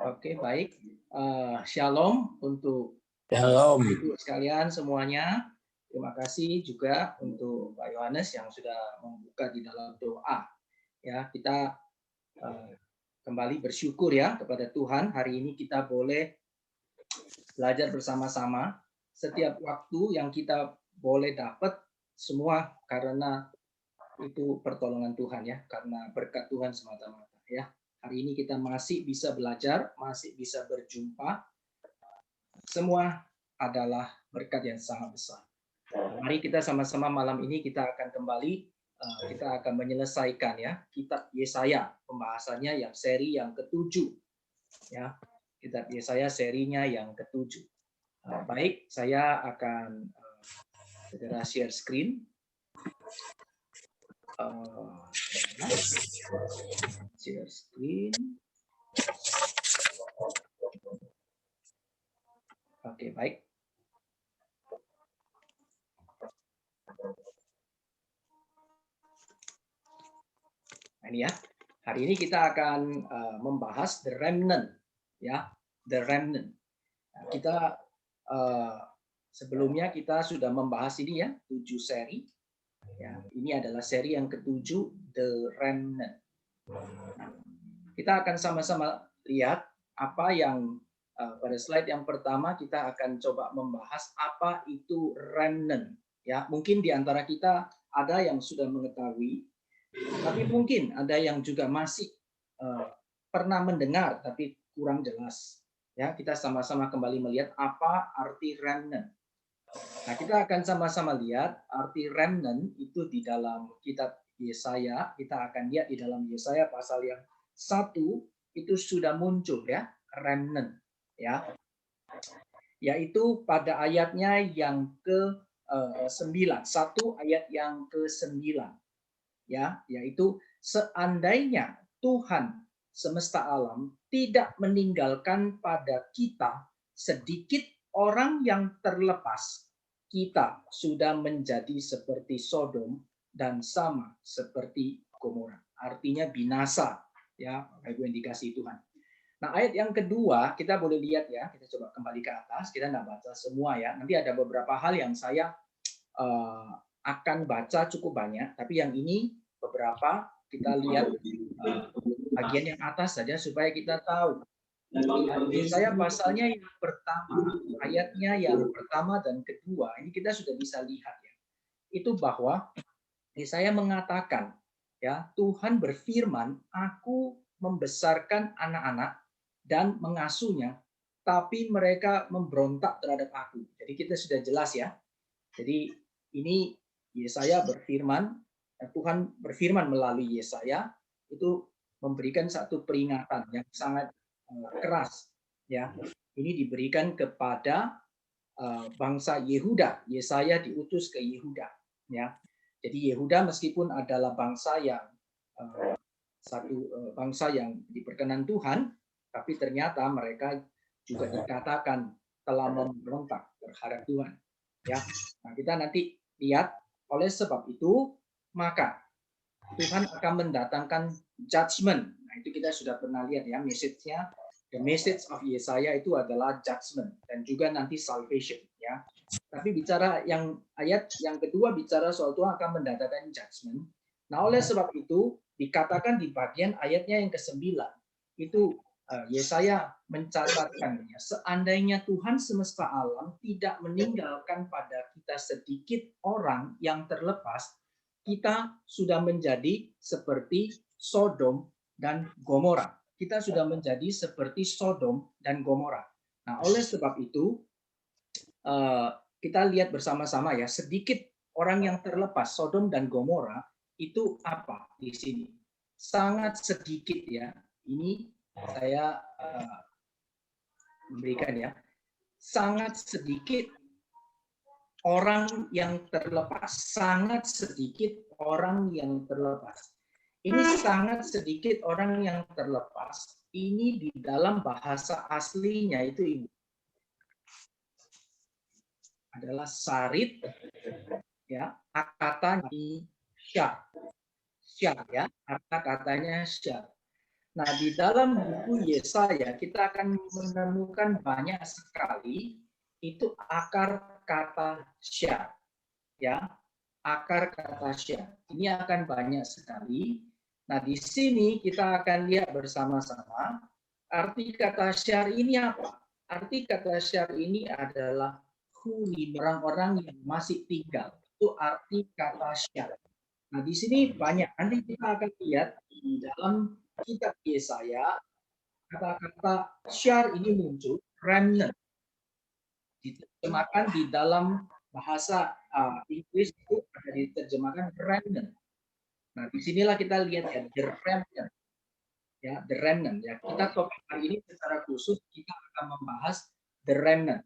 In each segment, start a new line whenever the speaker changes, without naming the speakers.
Oke, baik. Shalom untuk
Shalom.
Ibu sekalian semuanya. Terima kasih juga untuk Pak Yohanes yang sudah membuka di dalam doa. Ya, kita kembali bersyukur ya kepada Tuhan. Hari ini kita boleh belajar bersama-sama. Setiap waktu yang kita boleh dapat semua karena itu pertolongan Tuhan ya, karena berkat Tuhan semata-mata ya. Hari ini kita masih bisa belajar, masih bisa berjumpa. Semua adalah berkat yang sangat besar. Mari kita sama-sama malam ini kita akan kembali, kita akan menyelesaikan ya kitab Yesaya, pembahasannya yang seri yang ke-7 ya. Kitab Yesaya serinya yang ke-7. Baik, saya akan segera share screen. Share screen. Oke, baik. Nah, ini ya. Hari ini kita akan membahas the remnant, ya, the remnant. Nah, kita sebelumnya kita sudah membahas ini ya, 7 seri. Ya, ini adalah seri yang ke-7, the remnant. Nah, kita akan sama-sama lihat apa yang pada slide yang pertama kita akan coba membahas apa itu remnant. Ya, mungkin di antara kita ada yang sudah mengetahui, tapi mungkin ada yang juga masih pernah mendengar tapi kurang jelas. Ya, kita sama-sama kembali melihat apa arti remnant. Nah, kita akan sama-sama lihat arti remnant itu di dalam kitab Yesaya. Kita akan lihat di dalam Yesaya pasal yang 1 itu sudah muncul ya, remnant ya. Yaitu pada ayatnya yang ke-9, 1 ayat yang ke-9. Ya, yaitu seandainya Tuhan semesta alam tidak meninggalkan pada kita sedikit orang yang terlepas, kita sudah menjadi seperti Sodom dan sama seperti Gomora. Artinya binasa, ya, Ibu yang dikasihi Tuhan. Nah, ayat yang kedua kita boleh lihat ya, kita coba kembali ke atas, kita nggak baca semua ya. Nanti ada beberapa hal yang saya akan baca cukup banyak, tapi yang ini beberapa kita lihat bagian yang atas saja supaya kita tahu. Yesaya pasalnya yang pertama, ayatnya yang pertama dan kedua, ini kita sudah bisa lihat ya. Itu bahwa Yesaya mengatakan ya, Tuhan berfirman, aku membesarkan anak-anak dan mengasuhnya, tapi mereka memberontak terhadap aku. Jadi kita sudah jelas ya. Jadi ini Yesaya berfirman, Tuhan berfirman melalui Yesaya itu memberikan satu peringatan yang sangat keras ya. Ini diberikan kepada bangsa Yehuda. Yesaya diutus ke Yehuda ya. Jadi Yehuda meskipun adalah bangsa yang bangsa yang diperkenan Tuhan, tapi ternyata mereka juga dikatakan telah memberontak terhadap Tuhan. Ya, nah kita nanti lihat. Oleh sebab itu maka Tuhan akan mendatangkan judgment. Nah, itu kita sudah pernah lihat ya, message-nya. The message of Yesaya itu adalah judgment dan juga nanti salvation ya. Tapi bicara yang ayat yang kedua bicara soal Tuhan akan mendatangkan judgment. Nah, oleh sebab itu dikatakan di bagian ayatnya yang ke-9 itu Yesaya mencatatkan ya, seandainya Tuhan semesta alam tidak meninggalkan pada kita sedikit orang yang terlepas, kita sudah menjadi seperti Sodom dan Gomora. Kita sudah menjadi seperti Sodom dan Gomora. Nah, oleh sebab itu kita lihat bersama-sama ya, sedikit orang yang terlepas Sodom dan Gomora itu apa di sini? Sangat sedikit ya. Ini saya memberikan ya. Sangat sedikit orang yang terlepas, sangat sedikit orang yang terlepas. Ini sangat sedikit orang yang terlepas. Ini di dalam bahasa aslinya itu ini adalah sarit, ya, katanya syar, syar ya, kata-katanya syar. Nah, di dalam buku Yesaya kita akan menemukan banyak sekali itu akar kata syar, ya, akar kata syar. Ini akan banyak sekali. Nah, di sini kita akan lihat bersama-sama arti kata syar ini apa. Arti kata syar ini adalah huni, orang-orang yang masih tinggal. Itu arti kata syar. Nah, di sini banyak. Nanti kita akan lihat di dalam kitab Yesaya, kata-kata syar ini muncul, remnant. Diterjemahkan di dalam bahasa Inggris itu ada diterjemahkan remnant. Nah, disinilah kita lihat ya, the remnant. Ya, the remnant. Ya, kita topik hari ini secara khusus kita akan membahas the remnant.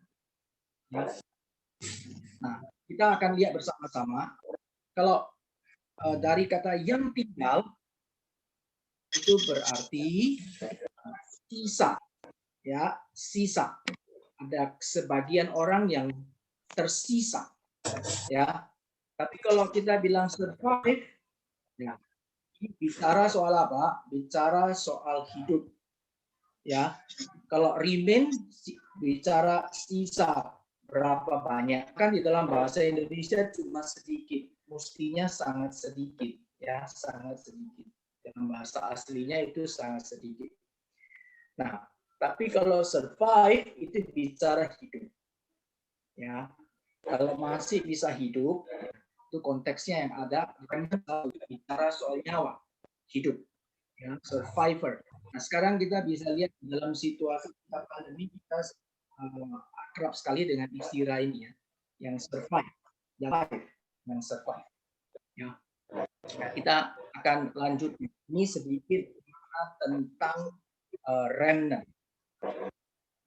Ya. Nah, kita akan lihat bersama-sama kalau dari kata yang tinggal itu berarti sisa, ya, sisa. Ada sebagian orang yang tersisa, ya. Tapi kalau kita bilang survive, ya, bicara soal apa? Bicara soal hidup, ya. Kalau remain bicara sisa berapa banyak, kan di dalam bahasa Indonesia cuma sedikit, mestinya sangat sedikit, ya, sangat sedikit. Dalam bahasa aslinya itu sangat sedikit. Nah, tapi kalau survive itu bicara hidup. Ya, kalau masih bisa hidup, itu konteksnya yang ada bukan bicara soal nyawa, hidup, ya, survivor. Nah, sekarang kita bisa lihat dalam situasi pandemi kita akrab sekali dengan istilah ini ya, yang survive, yang survive. Ya, nah, kita akan lanjut ini sedikit tentang remnant.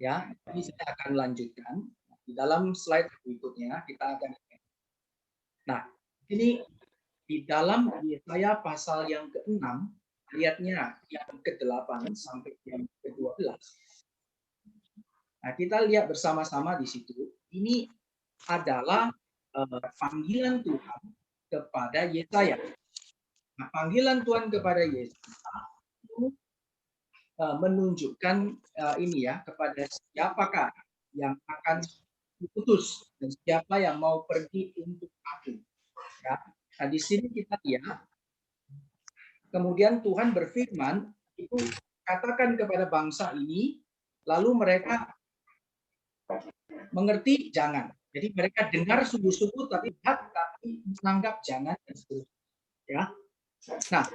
Ya, ini saya akan lanjutkan di dalam slide berikutnya kita akan. Nah, ini di dalam Yesaya pasal yang ke-6 ayatnya yang ke-8 sampai yang ke-12. Nah, kita lihat bersama-sama di situ. Ini adalah panggilan Tuhan kepada Yesaya. Nah, panggilan Tuhan kepada Yesaya itu menunjukkan ini ya, kepada siapakah yang akan diputus dan siapa yang mau pergi untuk aku. Ya. Nah, di sini kita lihat kemudian Tuhan berfirman itu katakan kepada bangsa ini, lalu mereka mengerti jangan. Jadi mereka dengar sungguh-sungguh tapi menanggap jangan dan seterusnya. Ya. Nah,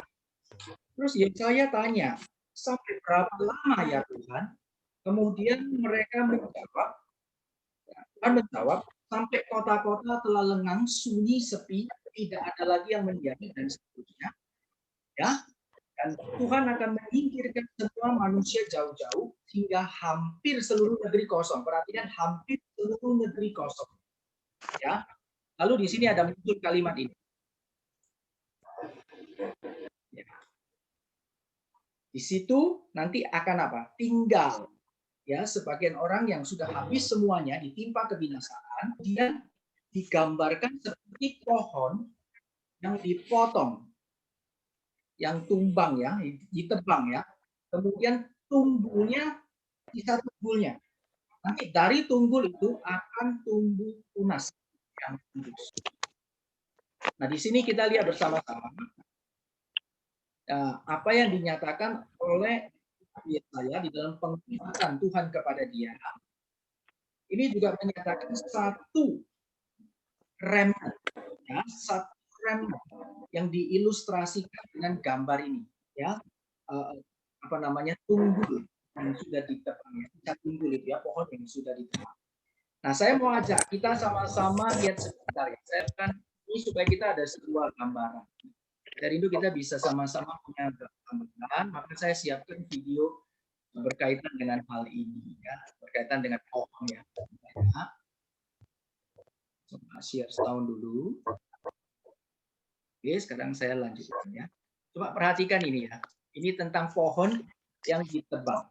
terus Yesaya tanya, sampai berapa lama ya Tuhan? Kemudian mereka menjawab, Tuhan menjawab, sampai kota-kota telah lengang, sunyi, sepi, tidak ada lagi yang menjadi dan seterusnya. Ya, dan Tuhan akan menyingkirkan semua manusia jauh-jauh hingga hampir seluruh negeri kosong. Perhatikan, hampir seluruh negeri kosong. Ya, lalu di sini ada muncul kalimat ini. Ya. Di situ nanti akan apa? Tinggal. Ya, sebagian orang yang sudah habis semuanya ditimpa kebinasaan, dia digambarkan seperti pohon yang dipotong, yang tumbang ya, ditebang ya. Kemudian tumbuhnya sisa tunggulnya. Nanti dari tunggul itu akan tumbuh tunas yang kudus. Nah, di sini kita lihat bersama-sama apa yang dinyatakan oleh Yesaya di dalam pengkhotbatan Tuhan kepada dia. Ini juga menyatakan satu remnant, ya, satu remnant yang diilustrasikan dengan gambar ini, ya, apa namanya, tunggul yang sudah ditebang, ya, tunggul itu ya, pohon yang sudah ditebang. Nah, saya mau ajak kita sama-sama lihat sebentar ya. Saya akan ini supaya kita ada sebuah gambaran. Dari itu kita bisa sama-sama punya gambaran, maka saya siapkan video berkaitan dengan hal ini ya, berkaitan dengan pohon ya. Coba share setahun dulu. Oke, sekarang saya lanjutkan ya. Coba perhatikan ini ya. Ini tentang pohon yang ditebang.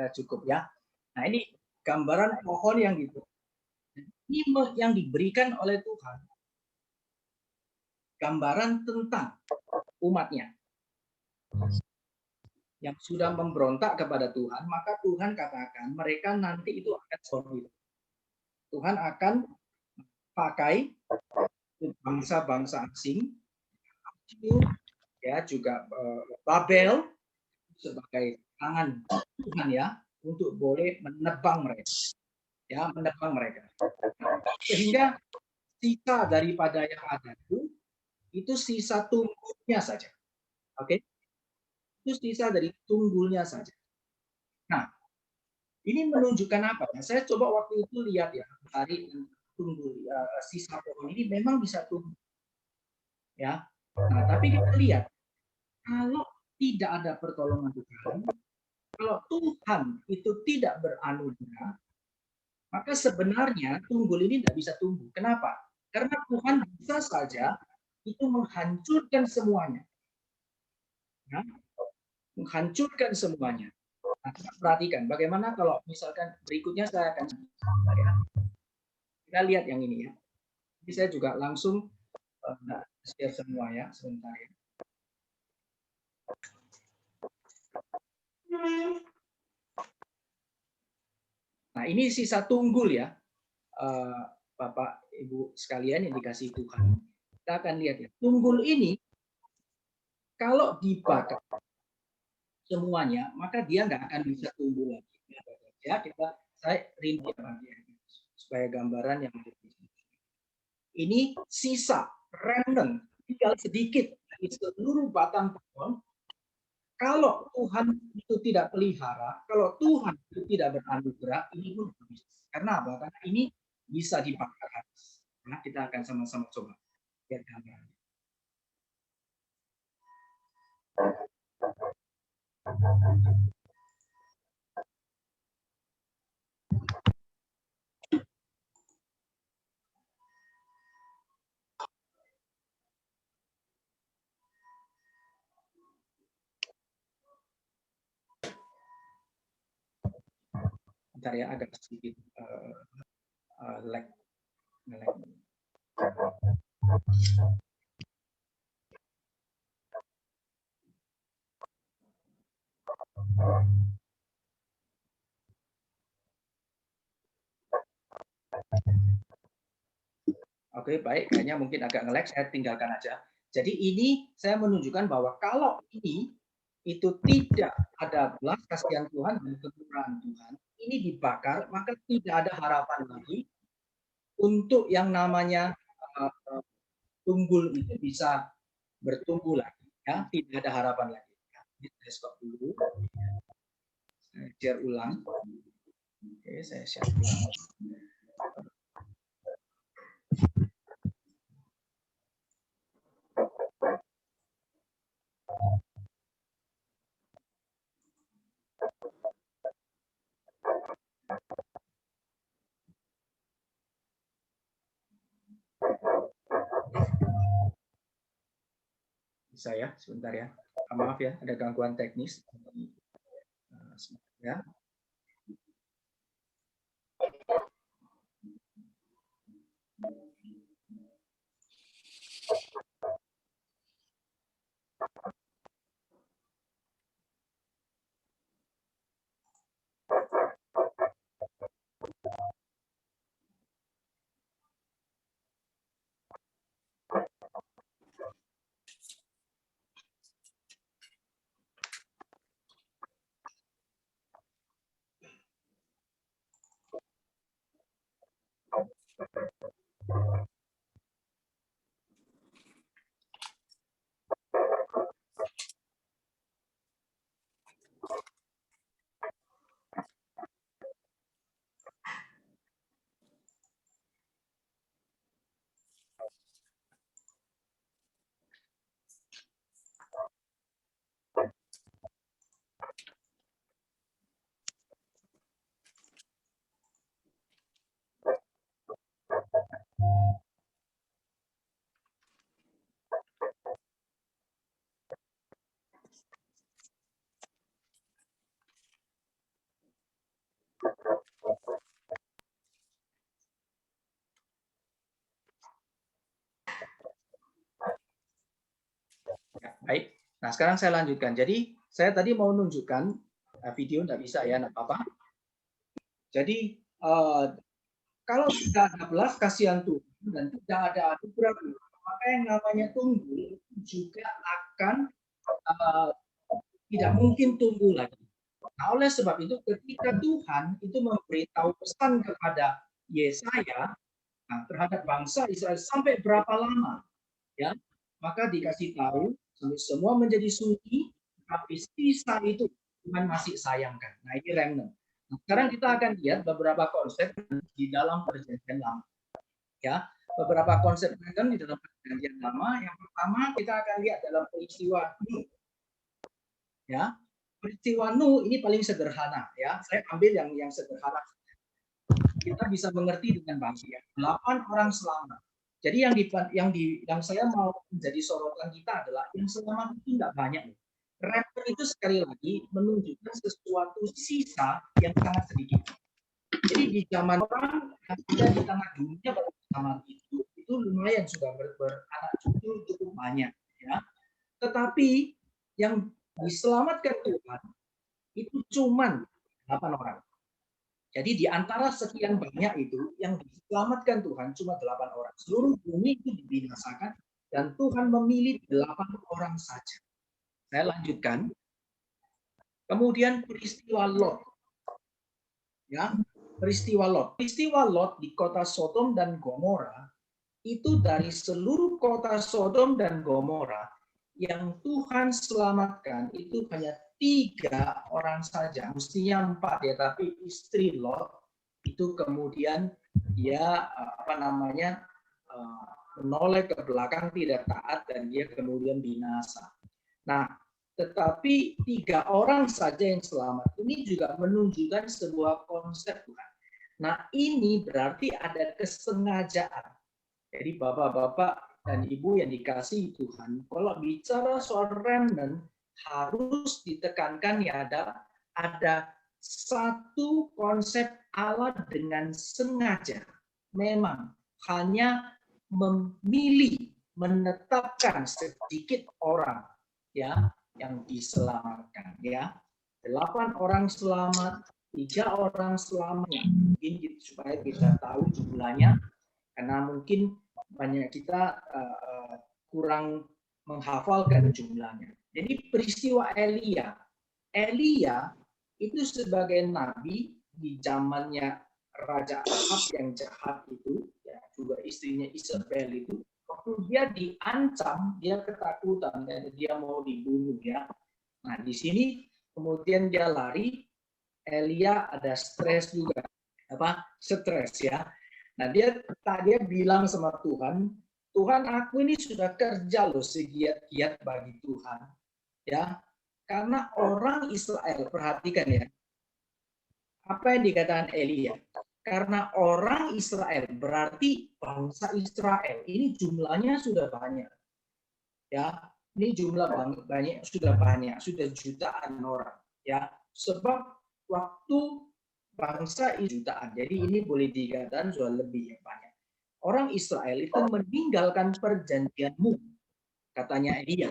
kira cukup ya. Nah, ini gambaran pohon yang gitu. Ini yang diberikan oleh Tuhan. Gambaran tentang umatnya. Yang sudah memberontak kepada Tuhan, maka Tuhan katakan mereka nanti itu akan sorry. Tuhan akan pakai bangsa-bangsa asing, ya juga Babel sebagai tangan Tuhan ya untuk boleh menebang mereka, ya menebang mereka. Sehingga sisa daripada yang ada itu sisa tunggulnya saja, oke? Itu sisa dari tunggulnya saja. Nah, ini menunjukkan apa? Nah, saya coba waktu itu lihat ya, hari tunggul sisa pohon ini memang bisa tumbuh, ya. Nah, tapi kita lihat kalau tidak ada pertolongan Tuhan, kalau Tuhan itu tidak beranugerah, maka sebenarnya tunggul ini tidak bisa tumbuh. Kenapa? Karena Tuhan bisa saja itu menghancurkan semuanya, ya? Menghancurkan semuanya. Nah, kita perhatikan bagaimana kalau misalkan berikutnya saya akan ya. Kita lihat yang ini ya. Jadi saya juga langsung share semua ya, sebentar ya. Nah, ini sisa tunggul ya, Bapak Ibu sekalian yang dikasih Tuhan. Kita akan lihat ya, tunggul ini kalau dibakar semuanya, maka dia nggak akan bisa tumbuh lagi. Ya, saya rinci supaya gambaran yang ini sisa remnant, tinggal sedikit dari seluruh batang pohon. Kalau Tuhan itu tidak pelihara, kalau Tuhan itu tidak beranugerah, ini pun habis. Karena apa? Karena ini bisa dibakar habis. Nah, kita akan sama-sama coba lihat gambaran. Bentar ya, agak sedikit lag. Oke, baik. Kayaknya mungkin agak nge-lag, saya tinggalkan aja. Jadi ini saya menunjukkan bahwa kalau ini itu tidak ada belas kasihan Tuhan dan kemurahan Tuhan, ini dibakar, maka tidak ada harapan lagi untuk yang namanya tunggul itu bisa bertumbuh lagi. Ya, tidak ada harapan lagi. Ini saya stop dulu. Saya share ulang. Oke, saya share ulang. Bisa ya, sebentar ya. Maaf ya, ada gangguan teknis. Ya. Baik. Nah, sekarang saya lanjutkan. Jadi, saya tadi mau menunjukkan video, nggak bisa ya, nggak apa-apa. Jadi, kalau tidak ada belas kasihan Tuhan dan tidak ada anugerah Tuhan, maka yang namanya tumbuh juga akan tidak mungkin tumbuh lagi. Nah, oleh sebab itu, ketika Tuhan itu memberitahu pesan kepada Yesaya terhadap bangsa Israel sampai berapa lama, ya, maka dikasih tahu sampai semua menjadi sunyi, tapi sisa itu Tuhan masih sayangkan. Nah, ini remnant. Nah, sekarang kita akan lihat beberapa konsep di dalam perjanjian lama. Ya, beberapa konsep remnant di dalam perjanjian lama. Yang pertama kita akan lihat dalam peristiwa Nuh. Ya, peristiwa Nuh ini paling sederhana. Ya, saya ambil yang sederhana. Kita bisa mengerti dengan baik. Ya. 8 orang selamat. Jadi yang saya mau menjadi sorotan kita adalah yang selamat itu tidak banyak. Rapper itu sekali lagi menunjukkan sesuatu sisa yang sangat sedikit. Jadi di zaman orang yang ada di tengah dunia pada zaman itu lumayan sudah beranak cucu cukup banyak, ya. Tetapi yang diselamatkan Tuhan itu cuma 8 orang. Jadi di antara sekian banyak itu yang diselamatkan Tuhan cuma 8 orang. Seluruh bumi itu dibinasakan dan Tuhan memilih 8 orang saja. Saya lanjutkan. Kemudian peristiwa Lot. Ya, peristiwa Lot. Peristiwa Lot di kota Sodom dan Gomora itu dari seluruh kota Sodom dan Gomora yang Tuhan selamatkan itu hanya 3 orang saja. Mestinya 4 ya, tapi istri Lot itu kemudian dia menoleh ke belakang, tidak taat, dan dia kemudian binasa. Nah, tetapi 3 orang saja yang selamat. Ini juga menunjukkan sebuah konsep Tuhan. Nah, ini berarti ada kesengajaan. Jadi bapak-bapak dan ibu yang dikasihi Tuhan, kalau bicara soal remnant, harus ditekankan ya ada satu konsep Allah dengan sengaja. Memang hanya memilih, menetapkan sedikit orang ya yang diselamatkan ya. 8 orang selamat, 3 orang selamat. Mungkin supaya kita tahu jumlahnya, karena mungkin banyak kita kurang menghafalkan jumlahnya. Jadi peristiwa Elia itu sebagai nabi di zamannya Raja Ahab yang jahat itu, ya, juga istrinya Isabel itu, waktu dia diancam, dia ketakutan dan dia mau dibunuh ya. Nah, di sini kemudian dia lari, Elia ada stres juga, stres ya. Nah, dia bilang sama Tuhan, Tuhan, aku ini sudah kerja loh segiat-giat bagi Tuhan. Ya. Karena orang Israel, perhatikan ya. Apa yang dikatakan Elia? Karena orang Israel berarti bangsa Israel. Ini jumlahnya sudah banyak. Ya, ini jumlah banyak, sudah jutaan orang. Ya, sebab waktu bangsa jutaan. Jadi ini boleh dikatakan sudah lebih banyak. Orang Israel itu meninggalkan perjanjianmu, katanya Elia.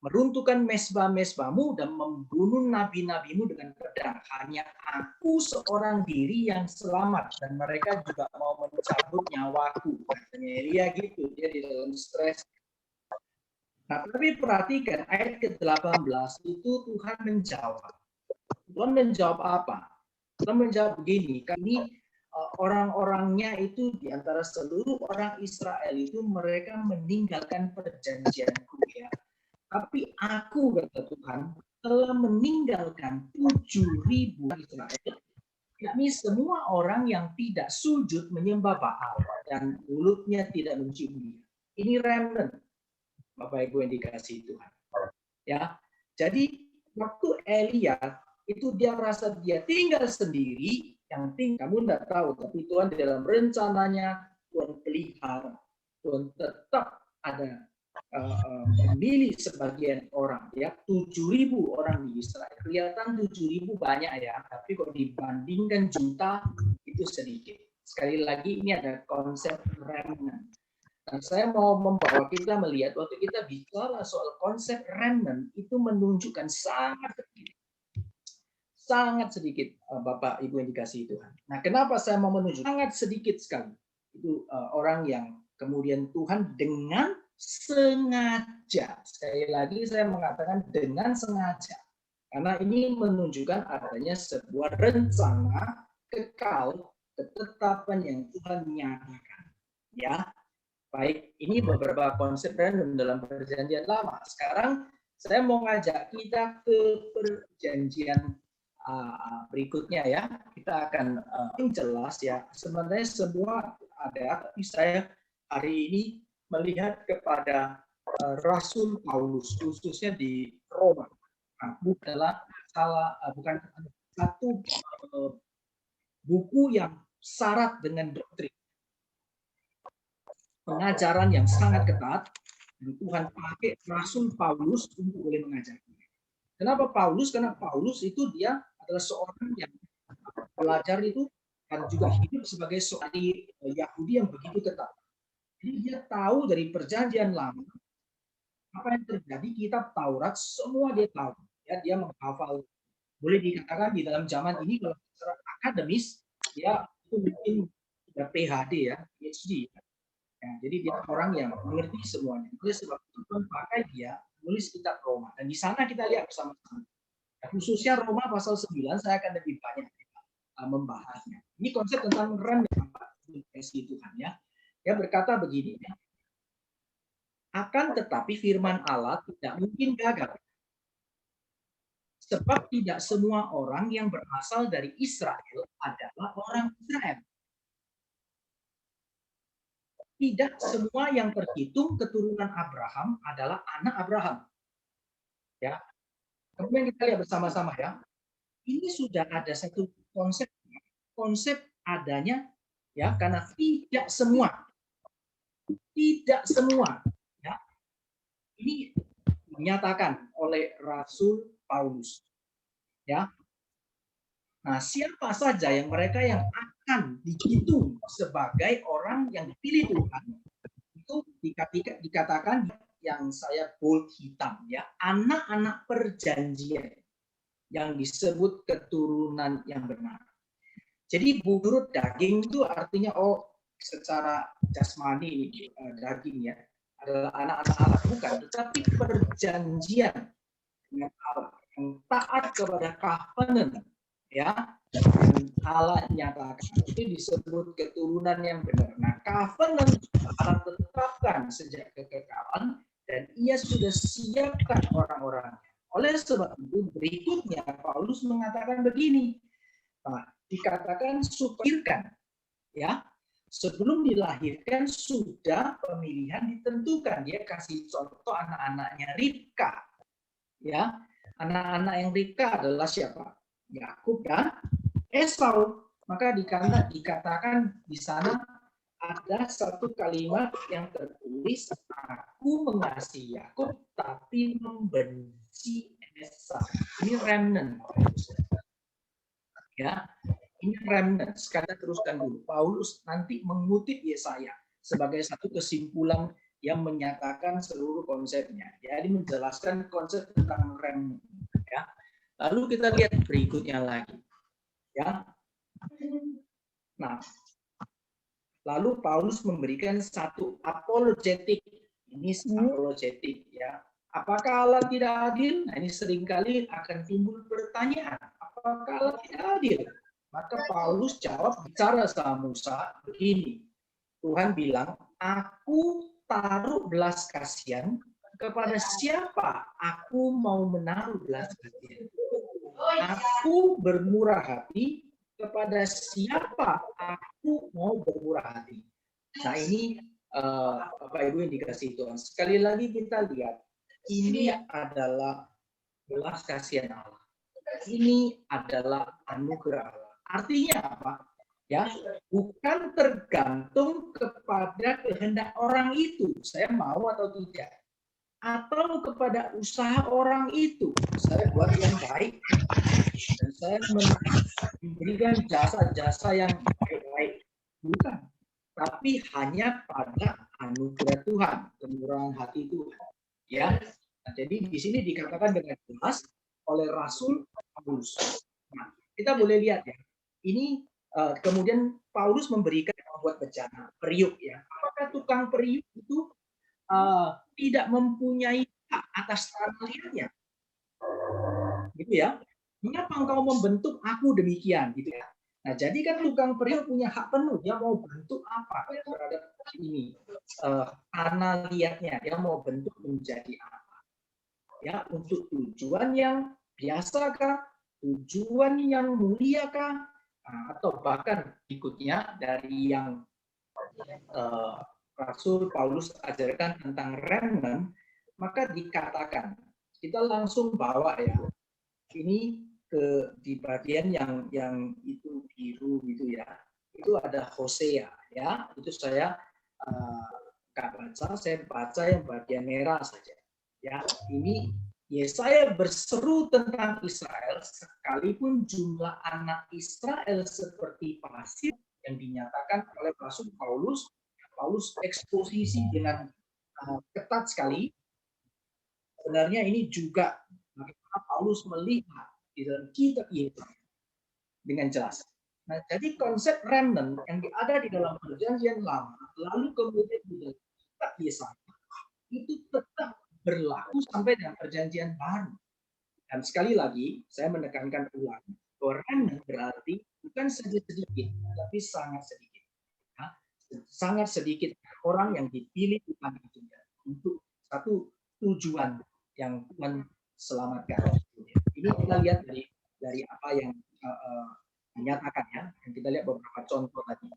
Meruntuhkan mesbah-mesbahmu dan membunuh nabi-nabimu dengan pedang. Hanya aku seorang diri yang selamat dan mereka juga mau mencabut nyawaku. Katanya Elia gitu, dia di dalam stres. Nah, tapi perhatikan ayat ke-18 itu Tuhan menjawab. Tuhan menjawab apa? Tuhan menjawab begini, ini orang-orangnya itu di antara seluruh orang Israel itu mereka meninggalkan perjanjianku ya. Tapi aku, kata Tuhan, telah meninggalkan 7.000 Israel. Yakni semua orang yang tidak sujud menyembah Baal dan mulutnya tidak mencium dia. Ini remnant, Bapak Ibu yang dikasihi Tuhan. Ya, jadi waktu Elia itu dia rasa dia tinggal sendiri, yang kamu tidak tahu, tapi Tuhan dalam rencananya Tuhan pelihara, Tuhan tetap ada memilih sebagian orang ya, 7.000 orang di Israel. Kelihatan 7.000 banyak ya, tapi kok dibandingkan juta itu sedikit. Sekali lagi ini ada konsep remnant. Nah, saya mau membawa kita melihat waktu kita bicara soal konsep remnant itu menunjukkan sangat sedikit Bapak Ibu yang dikasihi Tuhan. Nah, kenapa saya mau menunjukkan sangat sedikit sekali itu orang yang kemudian Tuhan dengan sengaja. Sekali lagi saya mengatakan dengan sengaja. Karena ini menunjukkan adanya sebuah rencana kekal ketetapan yang Tuhan nyatakan. Ya, baik, ini beberapa konsep random dalam perjanjian lama. Sekarang saya mau ngajak kita ke perjanjian berikutnya ya. Kita akan jelas ya. Sebenarnya semua ada, tapi saya hari ini melihat kepada Rasul Paulus, khususnya di Roma. Nah, bukan satu buku yang syarat dengan doktrin. Pengajaran yang sangat ketat, dan Tuhan pakai Rasul Paulus untuk boleh mengajarnya. Kenapa Paulus? Karena Paulus itu dia adalah seorang yang belajar itu dan juga hidup sebagai seorang Yahudi yang begitu ketat. Jadi dia tahu dari perjanjian lama apa yang terjadi, kitab Taurat semua dia tahu. Ya, dia menghafal. Boleh dikatakan di dalam zaman ini kalau secara akademis dia itu mungkin sudah PhD ya, PhD. Ya, jadi dia orang yang mengerti semuanya. Oleh sebab itu Tuhan pakai dia menulis kitab Roma. Dan di sana kita lihat bersama-sama. Khususnya Roma pasal 9 saya akan lebih banyak membahasnya. Ini konsep tentang rem yang kasih Tuhan ya. Dia berkata begini ya. Akan tetapi firman Allah tidak mungkin gagal. Sebab tidak semua orang yang berasal dari Israel adalah orang Israel. Tidak semua yang terhitung keturunan Abraham adalah anak Abraham. Ya. Kemudian kita lihat bersama-sama ya. Ini sudah ada satu konsep adanya ya, karena tidak semua ya. Ini dinyatakan oleh Rasul Paulus. Ya. Nah, siapa saja yang mereka yang akan dihitung sebagai orang yang dipilih Tuhan itu dikatakan yang saya bold hitam ya, anak-anak perjanjian yang disebut keturunan yang benar. Jadi menurut daging itu artinya secara jasmani daging ya adalah anak-anak Allah, bukan, tetapi perjanjian dengan Allah yang taat kepada covenant ya, Allah nyatakan itu disebut keturunan yang benar. Nah, covenant Allah tetapkan sejak kekekalan dan ia sudah siapkan orang-orang. Oleh sebab itu berikutnya Paulus mengatakan begini, dikatakan supirkan ya, sebelum dilahirkan sudah pemilihan ditentukan. Dia kasih contoh anak-anaknya Ribka ya, anak-anak yang Ribka adalah siapa? Yakub dan Esau. Maka dikatakan di sana ada satu kalimat yang tertulis, aku mengasihi Yakub tapi membenci Esau. Ini remnant. Ya, ini remnant. Sekarang teruskan dulu. Paulus nanti mengutip Yesaya sebagai satu kesimpulan yang menyatakan seluruh konsepnya. Jadi menjelaskan konsep tentang remnant. Ya. Lalu kita lihat berikutnya lagi. Ya. Nah, lalu Paulus memberikan satu apologetik. Ini apologetik ya. Apakah Allah tidak adil? Nah, ini seringkali akan timbul pertanyaan. Apakah Allah tidak adil? Maka Paulus jawab bicara sama Musa begini. Tuhan bilang, aku taruh belas kasihan kepada siapa aku mau menaruh belas kasihan. Aku bermurah hati kepada siapa aku mau bermurah hati. Nah ini Bapak Ibu yang dikasihi Tuhan. Sekali lagi kita lihat, ini adalah belas kasihan Allah. Ini adalah anugerah Allah. Artinya apa? Ya, bukan tergantung kepada kehendak orang itu, saya mau atau tidak, atau kepada usaha orang itu, saya buat yang baik dan saya memberikan jasa-jasa yang baik-baik, bukan, tapi hanya pada anugerah Tuhan, kemurahan hati Tuhan. Ya, nah, jadi di sini dikatakan dengan jelas oleh Rasul Paulus. Nah, kita boleh lihat ya, ini kemudian Paulus memberikan membuat bejana, periuk ya. Apakah tukang periuk itu tidak mempunyai hak atas tanah liatnya? Gitu ya. Mengapa engkau membentuk aku demikian gitu ya. Nah, jadi kan tukang periuk punya hak penuh, dia mau bentuk apa terhadap ini tanah liatnya, dia mau bentuk menjadi apa? Ya, untuk tujuan yang biasakah, tujuan yang muliakah, atau bahkan berikutnya dari yang Rasul Paulus ajarkan tentang remnant, maka dikatakan kita langsung bawa ya ini di bagian yang itu biru gitu ya, itu ada Hosea ya, itu saya nggak baca, saya baca yang bagian merah saja ya. Ini Yesaya berseru tentang Israel sekalipun jumlah anak Israel seperti pasir yang dinyatakan oleh Rasul Paulus. Paulus eksposisi dengan ketat sekali. Sebenarnya ini juga bagaimana Paulus melihat di dalam kitab Yesus dengan jelas. Nah, jadi konsep remnant yang ada di dalam perjanjian lama, lalu kemudian di dalam kitab Yesaya, itu tetap berlaku sampai dengan perjanjian baru. Dan sekali lagi, saya menekankan ulang, bahwa remnant berarti bukan saja sedikit, tapi sangat sedikit. Ya, sangat sedikit orang yang dipilih Tuhan itu untuk satu tujuan yang Tuhan selamatkan. Ini kita lihat dari apa yang dinyatakan ya. Yang kita lihat beberapa contoh tadi.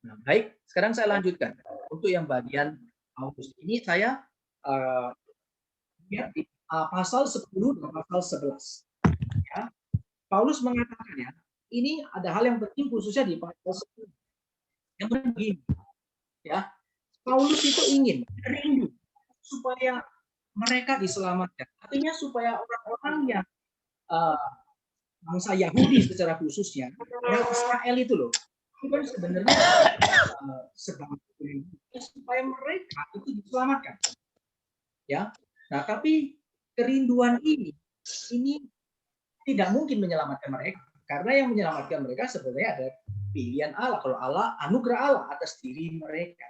Nah, baik, sekarang saya lanjutkan untuk yang bagian Paulus. Ini saya lihat di pasal 10 dan pasal 11. Ya. Paulus mengatakan ya, ini ada hal yang penting khususnya di pasal 10. Yang begini, ya, Paulus itu ingin rindu supaya mereka diselamatkan. Artinya supaya orang-orang yang bangsa Yahudi secara khususnya, orang Israel itu loh, itu kan sebenarnya supaya mereka itu diselamatkan. Ya, nah tapi kerinduan ini tidak mungkin menyelamatkan mereka, karena yang menyelamatkan mereka sebenarnya ada pilihan Allah. Kalau Allah, anugerah Allah atas diri mereka.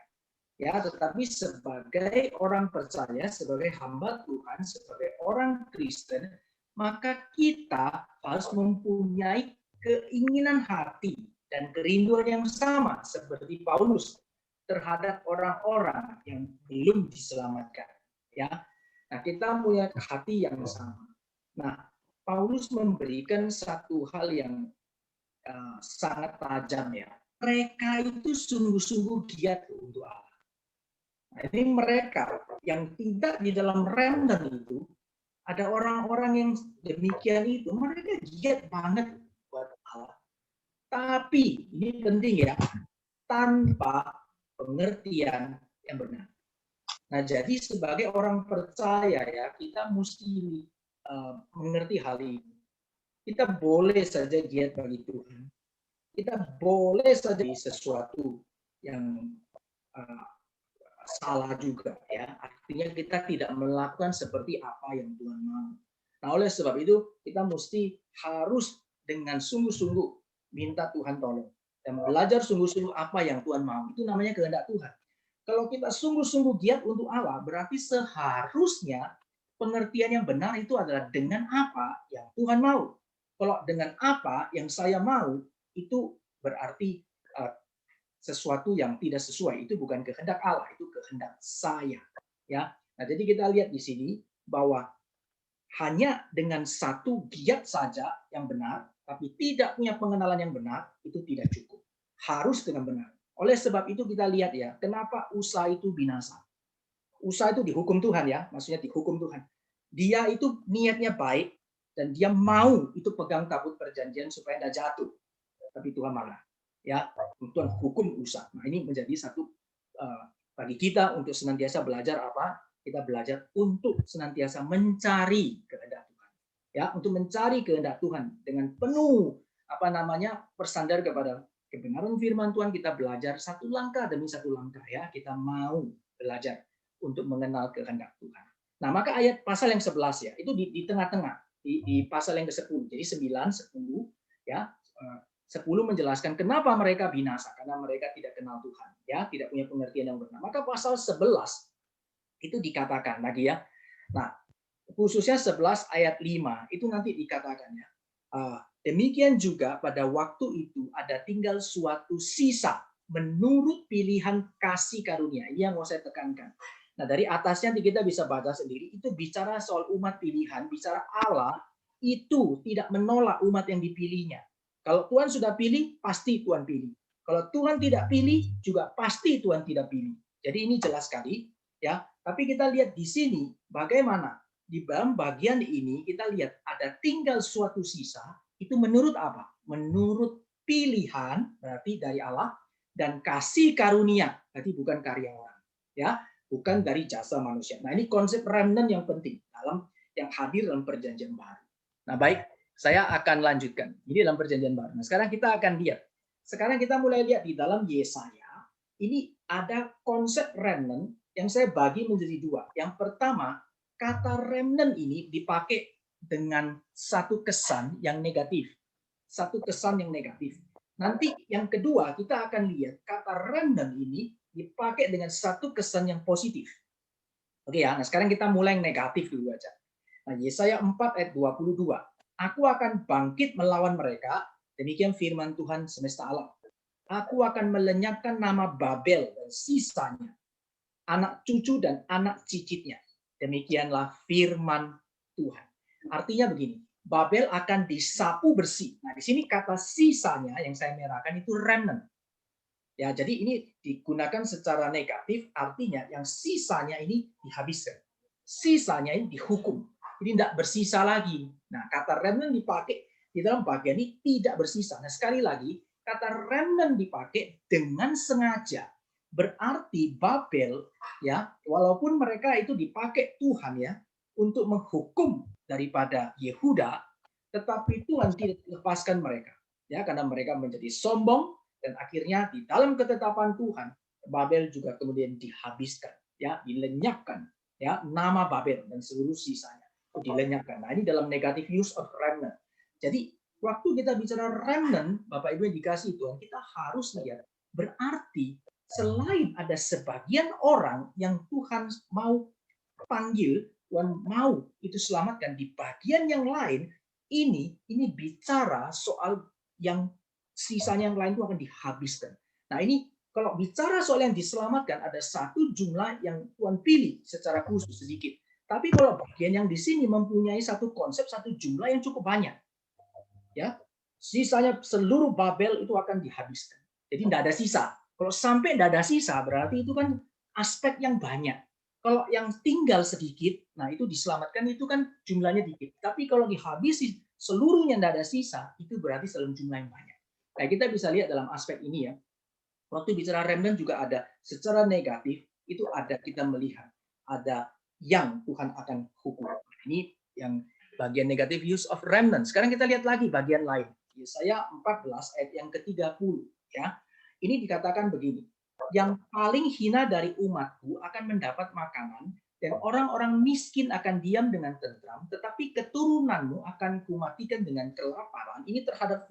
Ya, tetapi sebagai orang percaya, sebagai hamba Tuhan, sebagai orang Kristen, maka kita harus mempunyai keinginan hati dan kerinduan yang sama seperti Paulus terhadap orang-orang yang belum diselamatkan. Ya, nah kita punya hati yang sama. Nah, Paulus memberikan satu hal yang sangat tajam ya. Mereka itu sungguh-sungguh giat untuk Allah. Nah, ini mereka yang tidak di dalam remnant itu, ada orang-orang yang demikian itu, mereka giat banget buat Allah. Tapi, ini penting ya, tanpa pengertian yang benar. Nah, jadi sebagai orang percaya ya, kita mesti mengerti hal ini. Kita boleh saja giat bagi Tuhan. Kita boleh saja sesuatu yang salah juga ya. Artinya kita tidak melakukan seperti apa yang Tuhan mau. Nah, oleh sebab itu kita mesti harus dengan sungguh-sungguh minta Tuhan tolong dan belajar sungguh-sungguh apa yang Tuhan mau. Itu namanya kehendak Tuhan. Kalau kita sungguh-sungguh giat untuk Allah, berarti seharusnya pengertian yang benar itu adalah dengan apa yang Tuhan mau. Kalau dengan apa yang saya mau, itu berarti sesuatu yang tidak sesuai. Itu bukan kehendak Allah, itu kehendak saya. Ya. Nah, jadi kita lihat di sini bahwa hanya dengan satu giat saja yang benar, tapi tidak punya pengenalan yang benar, itu tidak cukup. Harus dengan benar. Oleh sebab itu kita lihat ya, kenapa Usa itu binasa. Usa itu dihukum Tuhan ya, maksudnya dihukum Tuhan. Dia itu niatnya baik, dan dia mau itu pegang tabut perjanjian supaya tidak jatuh. Tapi Tuhan marah. Ya, Tuhan hukum Usa. Nah, ini menjadi satu bagi kita untuk senantiasa belajar apa? Kita belajar untuk senantiasa mencari kehendak Tuhan. Ya, untuk mencari kehendak Tuhan dengan penuh bersandar kepada kebenaran firman Tuhan, kita belajar satu langkah demi satu langkah ya. Kita mau belajar untuk mengenal kehendak Tuhan. Nah, maka ayat pasal yang 11 ya, itu di tengah-tengah, di pasal yang ke-10. Jadi 9, 10 ya, 10 menjelaskan kenapa mereka binasa, karena mereka tidak kenal Tuhan, ya, tidak punya pengertian yang benar. Maka pasal 11 itu dikatakan lagi ya. Nah, khususnya 11 ayat 5 itu nanti dikatakan ya. Demikian juga pada waktu itu ada tinggal suatu sisa menurut pilihan kasih karunia. Ini yang mau saya tekankan. Nah, dari atasnya kita bisa baca sendiri, itu bicara soal umat pilihan, bicara Allah itu tidak menolak umat yang dipilihnya. Kalau Tuhan sudah pilih, pasti Tuhan pilih. Kalau Tuhan tidak pilih, juga pasti Tuhan tidak pilih. Jadi ini jelas sekali, ya. Tapi kita lihat di sini bagaimana di dalam bagian ini kita lihat ada tinggal suatu sisa, itu menurut apa? Menurut pilihan, berarti dari Allah, dan kasih karunia, berarti bukan karya orang, ya, bukan dari jasa manusia. Nah, ini konsep remnant yang penting dalam yang hadir dalam perjanjian baru. Nah, baik, saya akan lanjutkan. Ini dalam perjanjian baru. Nah, sekarang kita akan lihat. Sekarang kita mulai lihat di dalam Yesaya, ini ada konsep remnant yang saya bagi menjadi dua. Yang pertama, kata remnant ini dipakai dengan satu kesan yang negatif. Satu kesan yang negatif. Nanti yang kedua, kita akan lihat kata remnant ini dipakai dengan satu kesan yang positif. Oke ya, nah sekarang kita mulai yang negatif dulu aja. Nah, Yesaya 4 ayat 22. Aku akan bangkit melawan mereka, demikian firman Tuhan semesta alam. Aku akan melenyapkan nama Babel dan sisanya, anak cucu dan anak cicitnya. Demikianlah firman Tuhan. Artinya begini, Babel akan disapu bersih. Nah, di sini kata sisanya yang saya merahkan itu remnant. Ya, jadi ini digunakan secara negatif, artinya yang sisanya ini dihabiskan. Sisanya ini dihukum. Ini tidak bersisa lagi. Nah, kata remnant dipakai di dalam bagian ini tidak bersisa. Nah, sekali lagi, kata remnant dipakai dengan sengaja. Berarti Babel ya, walaupun mereka itu dipakai Tuhan ya untuk menghukum daripada Yehuda, tetapi Tuhan tidak lepaskan mereka ya, karena mereka menjadi sombong dan akhirnya di dalam ketetapan Tuhan Babel juga kemudian dihabiskan ya, dilenyapkan ya, nama Babel dan seluruh sisanya dilenyapkan. Nah, ini dalam negative use of remnant. Jadi waktu kita bicara remnant, Bapak Ibu yang dikasih Tuhan, kita harus lihat berarti selain ada sebagian orang yang Tuhan mau panggil, Tuhan mau itu selamatkan, di bagian yang lain ini bicara soal yang sisanya yang lain itu akan dihabiskan. Nah, ini kalau bicara soal yang diselamatkan, ada satu jumlah yang Tuhan pilih secara khusus sedikit. Tapi kalau bagian yang di sini mempunyai satu konsep, satu jumlah yang cukup banyak. Ya, sisanya seluruh Babel itu akan dihabiskan. Jadi tidak ada sisa. Kalau sampai tidak ada sisa, berarti itu kan aspek yang banyak. Kalau yang tinggal sedikit, nah itu diselamatkan, itu kan jumlahnya dikit. Tapi kalau dihabisi seluruhnya tidak ada sisa, itu berarti dalam jumlah yang banyak. Nah, kita bisa lihat dalam aspek ini ya. Waktu bicara remnant juga ada secara negatif, itu ada kita melihat ada yang Tuhan akan hukum. Ini yang bagian negatif use of remnant. Sekarang kita lihat lagi bagian lain. Yesaya 14 ayat yang ke-30 ya. Ini dikatakan begini. Yang paling hina dari umatku akan mendapat makanan dan orang-orang miskin akan diam dengan tentram, tetapi keturunanmu akan kumatikan dengan kelaparan. Ini terhadap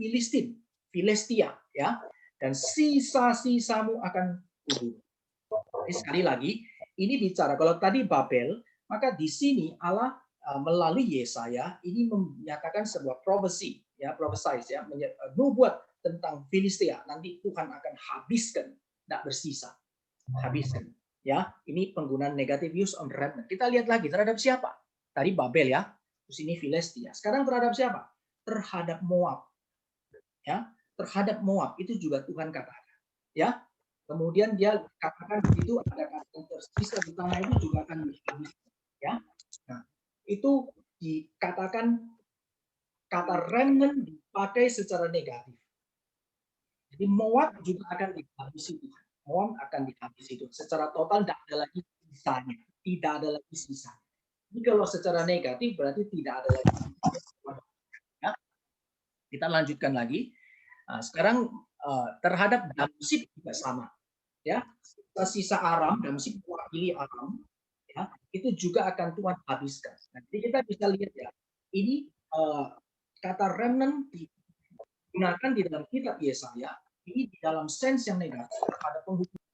Filistia ya. Dan sisa-sisamu akan kubur. Sekali lagi, ini bicara kalau tadi Babel, maka di sini Allah melalui Yesaya ini menyatakan sebuah profesi ya, prophesize ya, nubuat tentang Filistia. Nanti Tuhan akan habiskan, tidak bersisa. Habiskan. Ya, ini penggunaan negative use on remnant. Kita lihat lagi terhadap siapa? Tadi Babel ya, terus ini Filistia. Sekarang terhadap siapa? Terhadap Moab. Ya, terhadap Moab itu juga Tuhan katakan. Ya, kemudian dia katakan di situ ada kata yang tersisa di tanah itu juga akan dihabiskan. Ya, nah itu dikatakan kata remnant dipakai secara negatif. Jadi Moab juga akan dihabisi Tuhan. Moab akan dihabisi itu secara total, tidak ada lagi sisanya, tidak ada lagi sisanya. Jadi kalau secara negatif berarti tidak ada lagi. Ya, kita lanjutkan lagi. Nah, sekarang terhadap Damsik juga sama, ya, sisa Aram, Damsik mewakili alam, ya, itu juga akan Tuhan habiskan. Nah, jadi kita bisa lihat ya, ini kata remnant digunakan di dalam kitab Yesaya ini di dalam sense yang negatif pada penghukuman.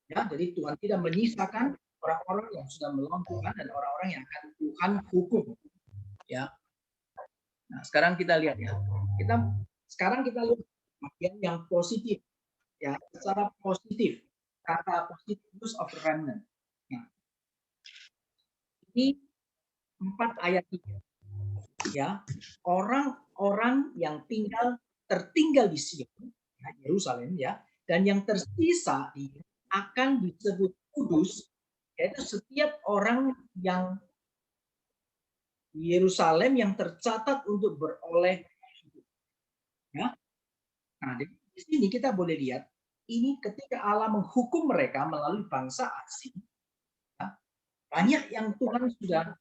Ya, jadi Tuhan tidak menyisakan orang-orang yang sudah melawan Tuhan dan orang-orang yang akan Tuhan hukum. Ya. Nah, sekarang kita lihat ya. Sekarang kita lihat bagian yang positif. Ya, secara positif. Kata positif use of remnant. Nah, ini 4 ayat 3. Ya, orang-orang yang tertinggal di Sion, Yerusalem ya, dan yang tersisa akan disebut kudus, yaitu setiap orang yang di Yerusalem yang tercatat untuk beroleh hidup. Ya. Nah, di sini kita boleh lihat ini ketika Allah menghukum mereka melalui bangsa asing, ya, banyak yang Tuhan sudah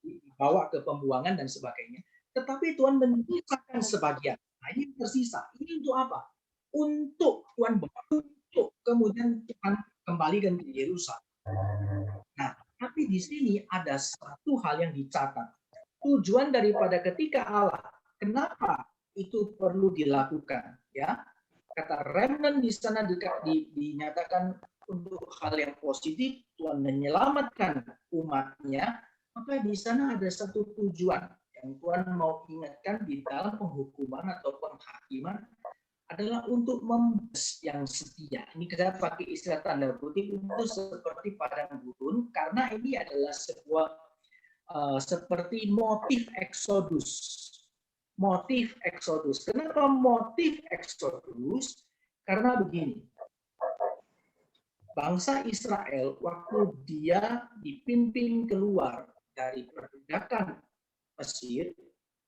dibawa ke pembuangan dan sebagainya. Tetapi Tuhan menyisakan sebagian. Nah, ini tersisa. Ini untuk apa? Untuk Tuhan bawa, untuk kemudian Tuhan kembalikan ke Yerusalem. Nah, tapi di sini ada satu hal yang dicatat. Tujuan daripada ketika Allah, kenapa itu perlu dilakukan? Ya, kata remnant di sana dinyatakan untuk hal yang positif, Tuhan menyelamatkan umatnya, maka di sana ada satu tujuan yang Tuhan mau ingatkan di dalam penghukuman atau penghakiman adalah untuk membes yang setia. Ini kita pakai istilah tanda kutip itu seperti padang gurun karena ini adalah sebuah seperti motif eksodus. Motif eksodus. Kenapa motif eksodus? Karena begini. Bangsa Israel waktu dia dipimpin keluar dari perbudakan Mesir,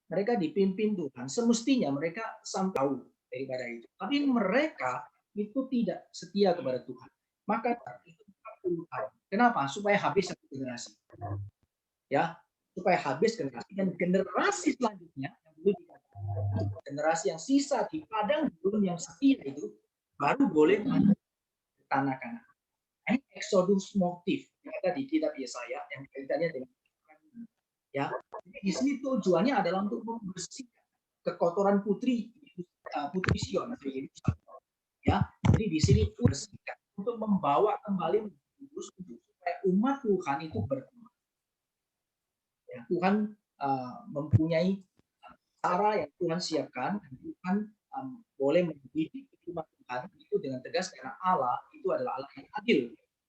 mereka dipimpin Tuhan. Semestinya mereka tahu daripada itu. Tapi mereka itu tidak setia kepada Tuhan. Maka itu 40 tahun. Kenapa? Supaya habis satu generasi. Ya, supaya habis generasi dan generasi selanjutnya yang generasi yang sisa di padang gurun yang setia itu baru boleh tanah kanan. Ini eksodus motif yang ada di kitab Yesaya yang kaitannya dengan ya. Jadi di sini tujuannya adalah untuk membersihkan kekotoran putri Sion ya. Jadi di sini bersihkan untuk membawa kembali supaya umat Tuhan itu berkembang. Ya, Tuhan mempunyai cara yang Tuhan siapkan dan Tuhan boleh mendidik umat Tuhan itu dengan tegas karena Allah itu adalah Allah yang adil.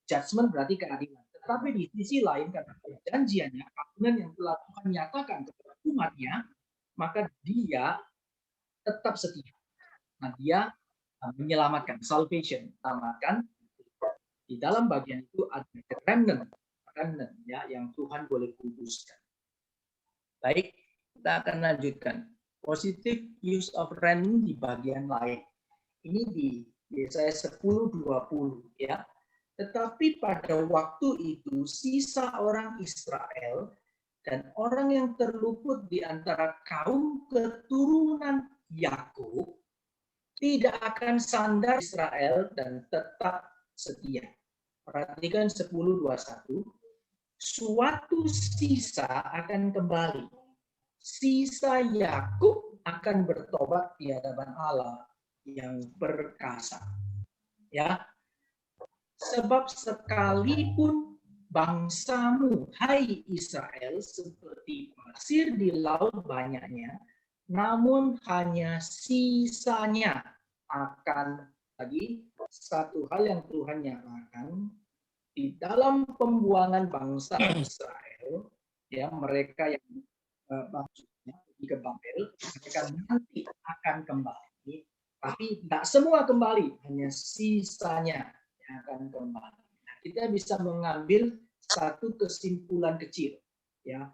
Judgment berarti keadilan. Tetapi di sisi lain karena perjanjiannya, keadilan yang telah Tuhan nyatakan kepada umatnya, maka dia tetap setia. Nah, dia menyelamatkan, salvation, selamatkan. Di dalam bagian itu ada remnant ya, yang Tuhan boleh kuduskan. Baik, kita akan lanjutkan. Positive use of remnant di bagian lain. Ini di Yesaya 10:20 ya. Tetapi pada waktu itu sisa orang Israel dan orang yang terluput di antara kaum keturunan Yakub tidak akan sandar Israel dan tetap setia. Perhatikan 10:21. Suatu sisa akan kembali. Sisa Yakub akan bertobat di hadapan Allah yang perkasa. Ya. Sebab sekalipun bangsamu, hai Israel, seperti pasir di laut banyaknya, namun hanya sisanya akan lagi satu hal yang Tuhan nyatakan di dalam pembuangan bangsa Israel, ya mereka yang maksudnya ke Babel, mereka nanti akan kembali, tapi tidak semua kembali, hanya sisanya yang akan kembali. Nah, kita bisa mengambil satu kesimpulan kecil, ya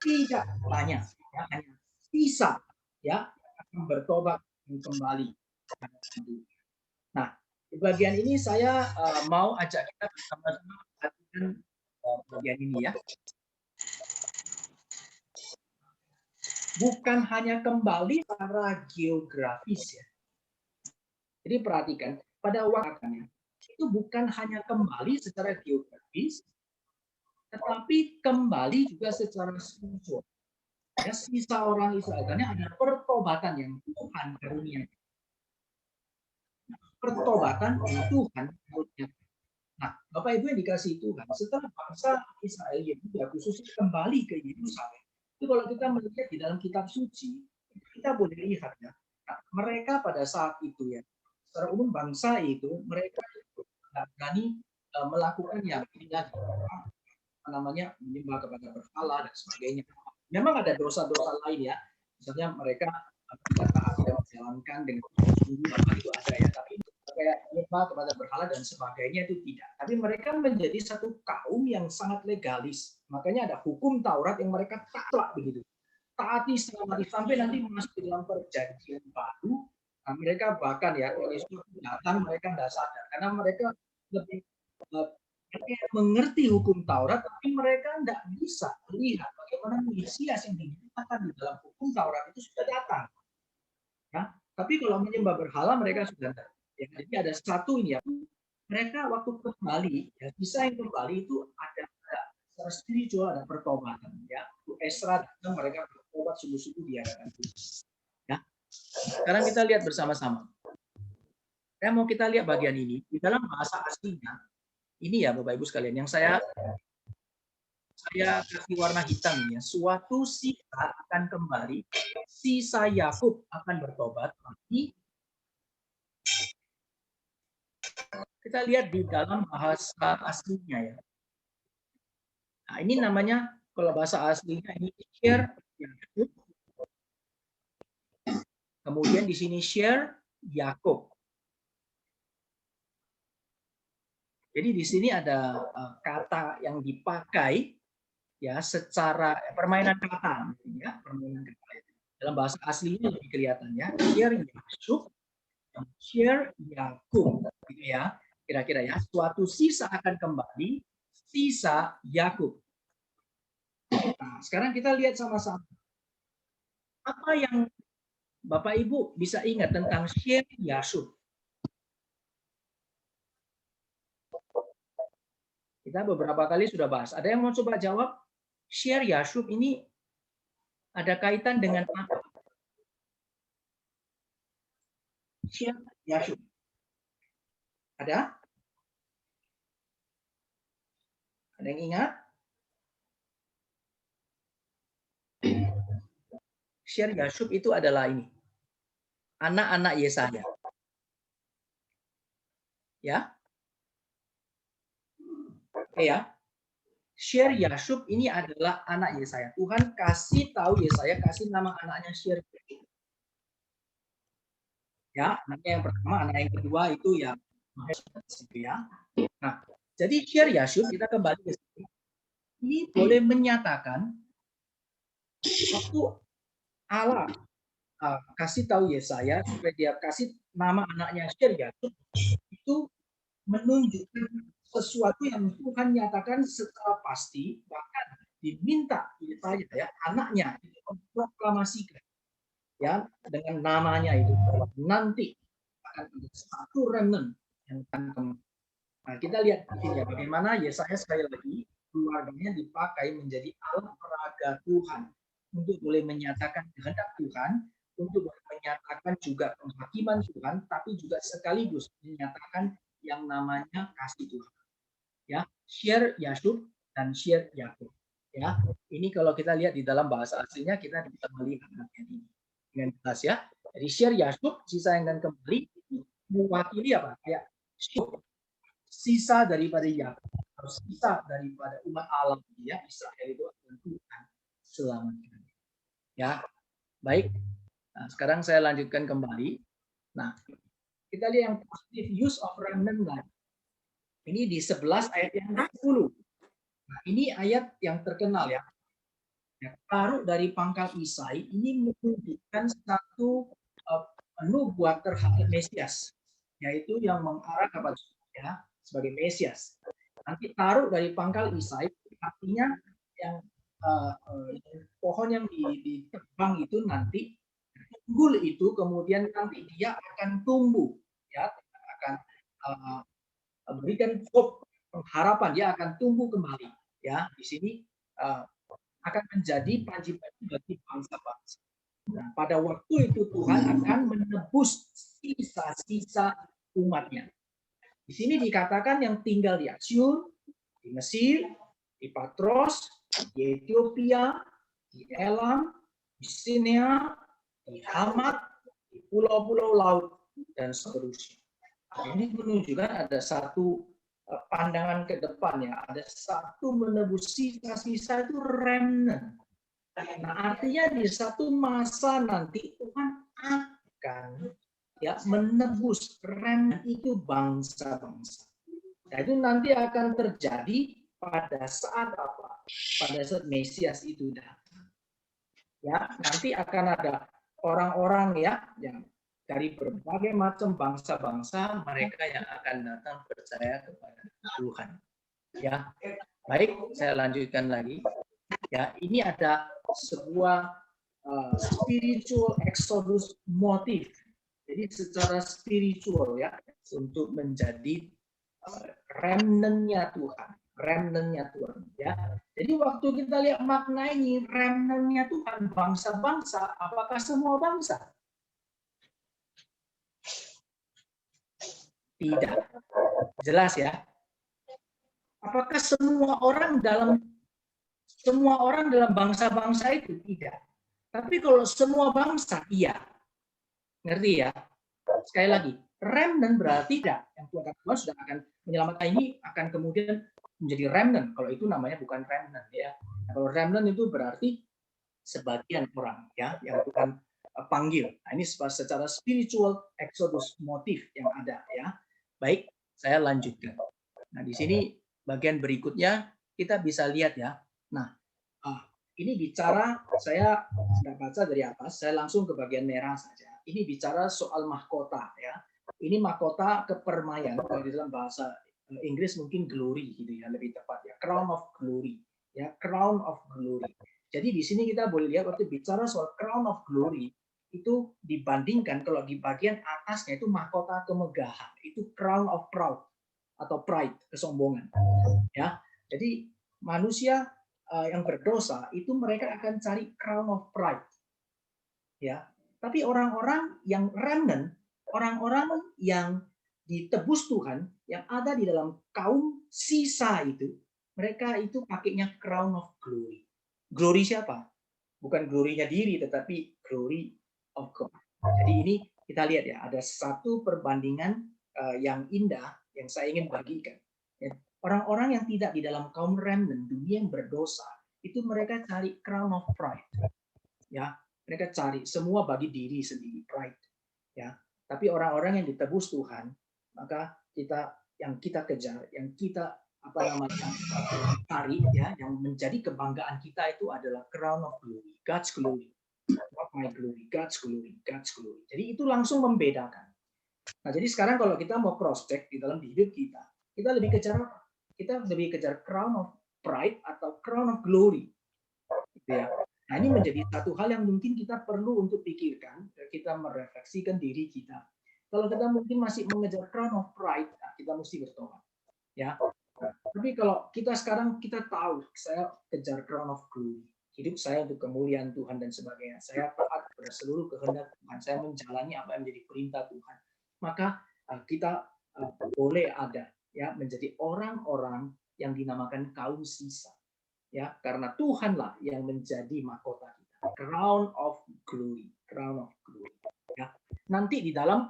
tidak banyak, ya, hanya sisa, ya akan bertobat kembali. Nah, di bagian ini saya mau ajak kita bersama-sama perhatikan bagian ini ya. Bukan hanya kembali secara geografis ya. Jadi perhatikan pada waktunya itu bukan hanya kembali secara geografis, tetapi kembali juga secara spiritual. Ya, sisa orang Israel ini ada pertobatan yang Tuhan karuniakan. Pertobatan yang Tuhan karuniakan. Nah, Bapak Ibu yang dikasihi Tuhan, setelah bangsa Israel Yehuda khususnya kembali ke Yerusalem, itu kalau kita melihat di dalam kitab suci, kita boleh lihat ya, nah, mereka pada saat itu ya, secara umum bangsa itu mereka tidak berani melakukan yang tidak namanya menyembah kepada berhala dan sebagainya. Memang ada dosa-dosa lain ya, misalnya mereka tidak taat tidak menjalankan dengan sungguh apa itu ada ya, tapi kayak menyembah kepada berhala dan sebagainya itu tidak. Tapi mereka menjadi satu kaum yang sangat legalis. Makanya ada hukum Taurat yang mereka taklak begitu. Taati setengah mati sampai nanti masuk di dalam perjanjian baru. Nah, mereka bahkan ya kalau Yesus datang mereka tidak sadar karena mereka lebih mengerti hukum Taurat, tapi mereka tidak bisa melihat bagaimana Mesias yang dinyatakan di dalam hukum Taurat itu sudah datang. Ya, tapi kalau menyembah berhala mereka sudah tidak. Ya, jadi ada satu ini ya, mereka waktu kembali, ya, bisa yang kembali itu ada secara spiritual ada pertobatan. Ya, Esra datang mereka bertobat sungguh-sungguh di hadapan Tuhan. Ya, sekarang kita lihat bersama-sama. Saya mau kita lihat bagian ini di dalam bahasa aslinya. Ini ya Bapak Ibu sekalian, yang saya kasih warna hitam ini ya. Suatu sisa akan kembali, sisa Yakub akan bertobat. Tapi kita lihat di dalam bahasa aslinya ya. Nah, ini namanya kalau bahasa aslinya ini share Yakub. Kemudian di sini share Yakub. Jadi di sini ada kata yang dipakai ya secara permainan kata ya, permainan kata. Dalam bahasa aslinya lebih kelihatan ya. Share Yakub, share Yakub gitu ya. Kira-kira ya, suatu sisa akan kembali, sisa Yakub. Nah, sekarang kita lihat sama-sama. Apa yang Bapak Ibu bisa ingat tentang share Yashub? Kita beberapa kali sudah bahas. Ada yang mau coba jawab? Share Yashub ini ada kaitan dengan apa? Share Yashub. Ada? Ada yang ingat? Share Yashub itu adalah ini. Anak-anak Yesaya. Ya. Oke ya. Share Yashub ini adalah anak Yesaya. Tuhan kasih tahu Yesaya, kasih nama anaknya Share. Ya, anaknya yang pertama, anak yang kedua itu yang ya. Nah, jadi Share Yashub kita kembali ke sini. Ini boleh menyatakan waktu Allah kasih tahu Yesaya supaya dia kasih nama anaknya Share Yashub itu menunjukkan sesuatu yang Tuhan nyatakan secara pasti, bahkan diminta Yesaya ya anaknya itu memproklamasikan ya dengan namanya itu bahwa nanti akan ada satu remnant yang akan kembali. Nah, kita lihat ya bagaimana Yesaya sekali lagi keluarganya dipakai menjadi alat peraga Tuhan untuk boleh menyatakan kehendak Tuhan, untuk menyatakan juga penghakiman Tuhan, tapi juga sekaligus menyatakan yang namanya kasih Tuhan. Ya, share Yashub dan share Yakub. Ya, ini kalau kita lihat di dalam bahasa aslinya kita bisa melihat ini dengan jelas ya. Jadi share Yashub, sisa yang akan kembali mewakili apa? Ya, sisa daripada Yakub, sisa daripada umat Allah ya Israel itu akan Tuhan selamatkan. Ya, baik. Nah, sekarang saya lanjutkan kembali. Nah, kita lihat yang positive use of remnant land. Ini di 11 ayat yang 10. Nah, ini ayat yang terkenal ya. Taruh dari pangkal Isai ini menunjukkan satu nubuat terhadap Mesias, yaitu yang mengarah kepada ya sebagai Mesias. Nanti taruh dari pangkal Isai artinya yang pohon yang ditebang itu nanti tunggul itu kemudian nanti dia akan tumbuh ya akan berikan hope, pengharapan dia akan tumbuh kembali. Ya, di sini akan menjadi panji-panji bagi bangsa-bangsa. Nah, pada waktu itu Tuhan akan menebus sisa-sisa umatnya. Di sini dikatakan yang tinggal di Asyur, di Mesir, di Patros, di Ethiopia, di Elam, di Sinea, di Hamat, di pulau-pulau laut, dan seterusnya. Ini menunjukkan ada satu pandangan ke depan ya, ada satu menebus sisa-sisa itu remnant. Nah, artinya di satu masa nanti Tuhan akan ya menebus remnant itu bangsa-bangsa. Nah, itu nanti akan terjadi pada saat apa? Pada saat Mesias itu datang. Ya, nanti akan ada orang-orang ya yang dari berbagai macam bangsa-bangsa, mereka yang akan datang percaya kepada Tuhan. Ya, baik, saya lanjutkan lagi. Ya, ini ada sebuah spiritual exodus motif. Jadi secara spiritual ya, untuk menjadi remnant-nya Tuhan, remnant-nya Tuhan. Ya, jadi waktu kita lihat makna ini, remnant-nya Tuhan, bangsa-bangsa, apakah semua bangsa? Tidak. Jelas ya. Apakah semua orang dalam bangsa-bangsa itu? Tidak. Tapi kalau semua bangsa, iya. Ngerti ya? Sekali lagi, remnant berarti tidak. Yang Tuhan sudah akan menyelamatkan ini, akan kemudian menjadi remnant. Kalau itu namanya bukan remnant ya. Kalau remnant itu berarti sebagian orang ya yang Tuhan panggil. Nah, ini secara spiritual exodus motif yang ada ya. Baik, saya lanjutkan. Nah, di sini bagian berikutnya kita bisa lihat ya. Nah, ini bicara, saya tidak baca dari atas, saya langsung ke bagian merah saja. Ini bicara soal mahkota ya. Ini mahkota kepermaian, kalau di dalam bahasa Inggris mungkin glory gitu ya, lebih tepat ya. Crown of glory ya, crown of glory. Jadi di sini kita boleh lihat waktu bicara soal crown of glory itu dibandingkan kalau di bagian atasnya itu mahkota kemegahan, itu crown of proud atau pride, kesombongan. Ya. Jadi manusia yang berdosa itu mereka akan cari crown of pride. Ya. Tapi orang-orang yang remnant, orang-orang yang ditebus Tuhan, yang ada di dalam kaum sisa itu, mereka itu pakainya crown of glory. Glory siapa? Bukan glory-nya diri, tetapi glory of God. Jadi ini kita lihat ya, ada satu perbandingan yang indah yang saya ingin bagikan. Orang-orang yang tidak di dalam kaum remnant, dunia yang berdosa, itu mereka cari crown of pride. Ya, mereka cari semua bagi diri sendiri, pride. Ya, tapi orang-orang yang ditebus Tuhan, maka yang kita kejar, yang kita cari ya, yang menjadi kebanggaan kita itu adalah crown of glory, God's glory. Not my glory, God's glory, God's glory. Jadi itu langsung membedakan. Nah, jadi sekarang kalau kita mau cross check di dalam hidup kita, kita lebih kejar apa? Kita lebih kejar crown of pride atau crown of glory. Gitu ya. Nah, ini menjadi satu hal yang mungkin kita perlu untuk pikirkan, kita merefleksikan diri kita. Kalau kita mungkin masih mengejar crown of pride, nah kita mesti bertobat. Ya. Tapi kalau kita sekarang kita tahu, saya kejar crown of glory. Hidup saya untuk kemuliaan Tuhan dan sebagainya. Saya taat pada seluruh kehendak Tuhan. Saya menjalani apa yang menjadi perintah Tuhan. Maka kita boleh ada ya menjadi orang-orang yang dinamakan kaum sisa. Ya, karena Tuhanlah yang menjadi mahkota kita. Crown of glory, crown of glory. Ya. Nanti di dalam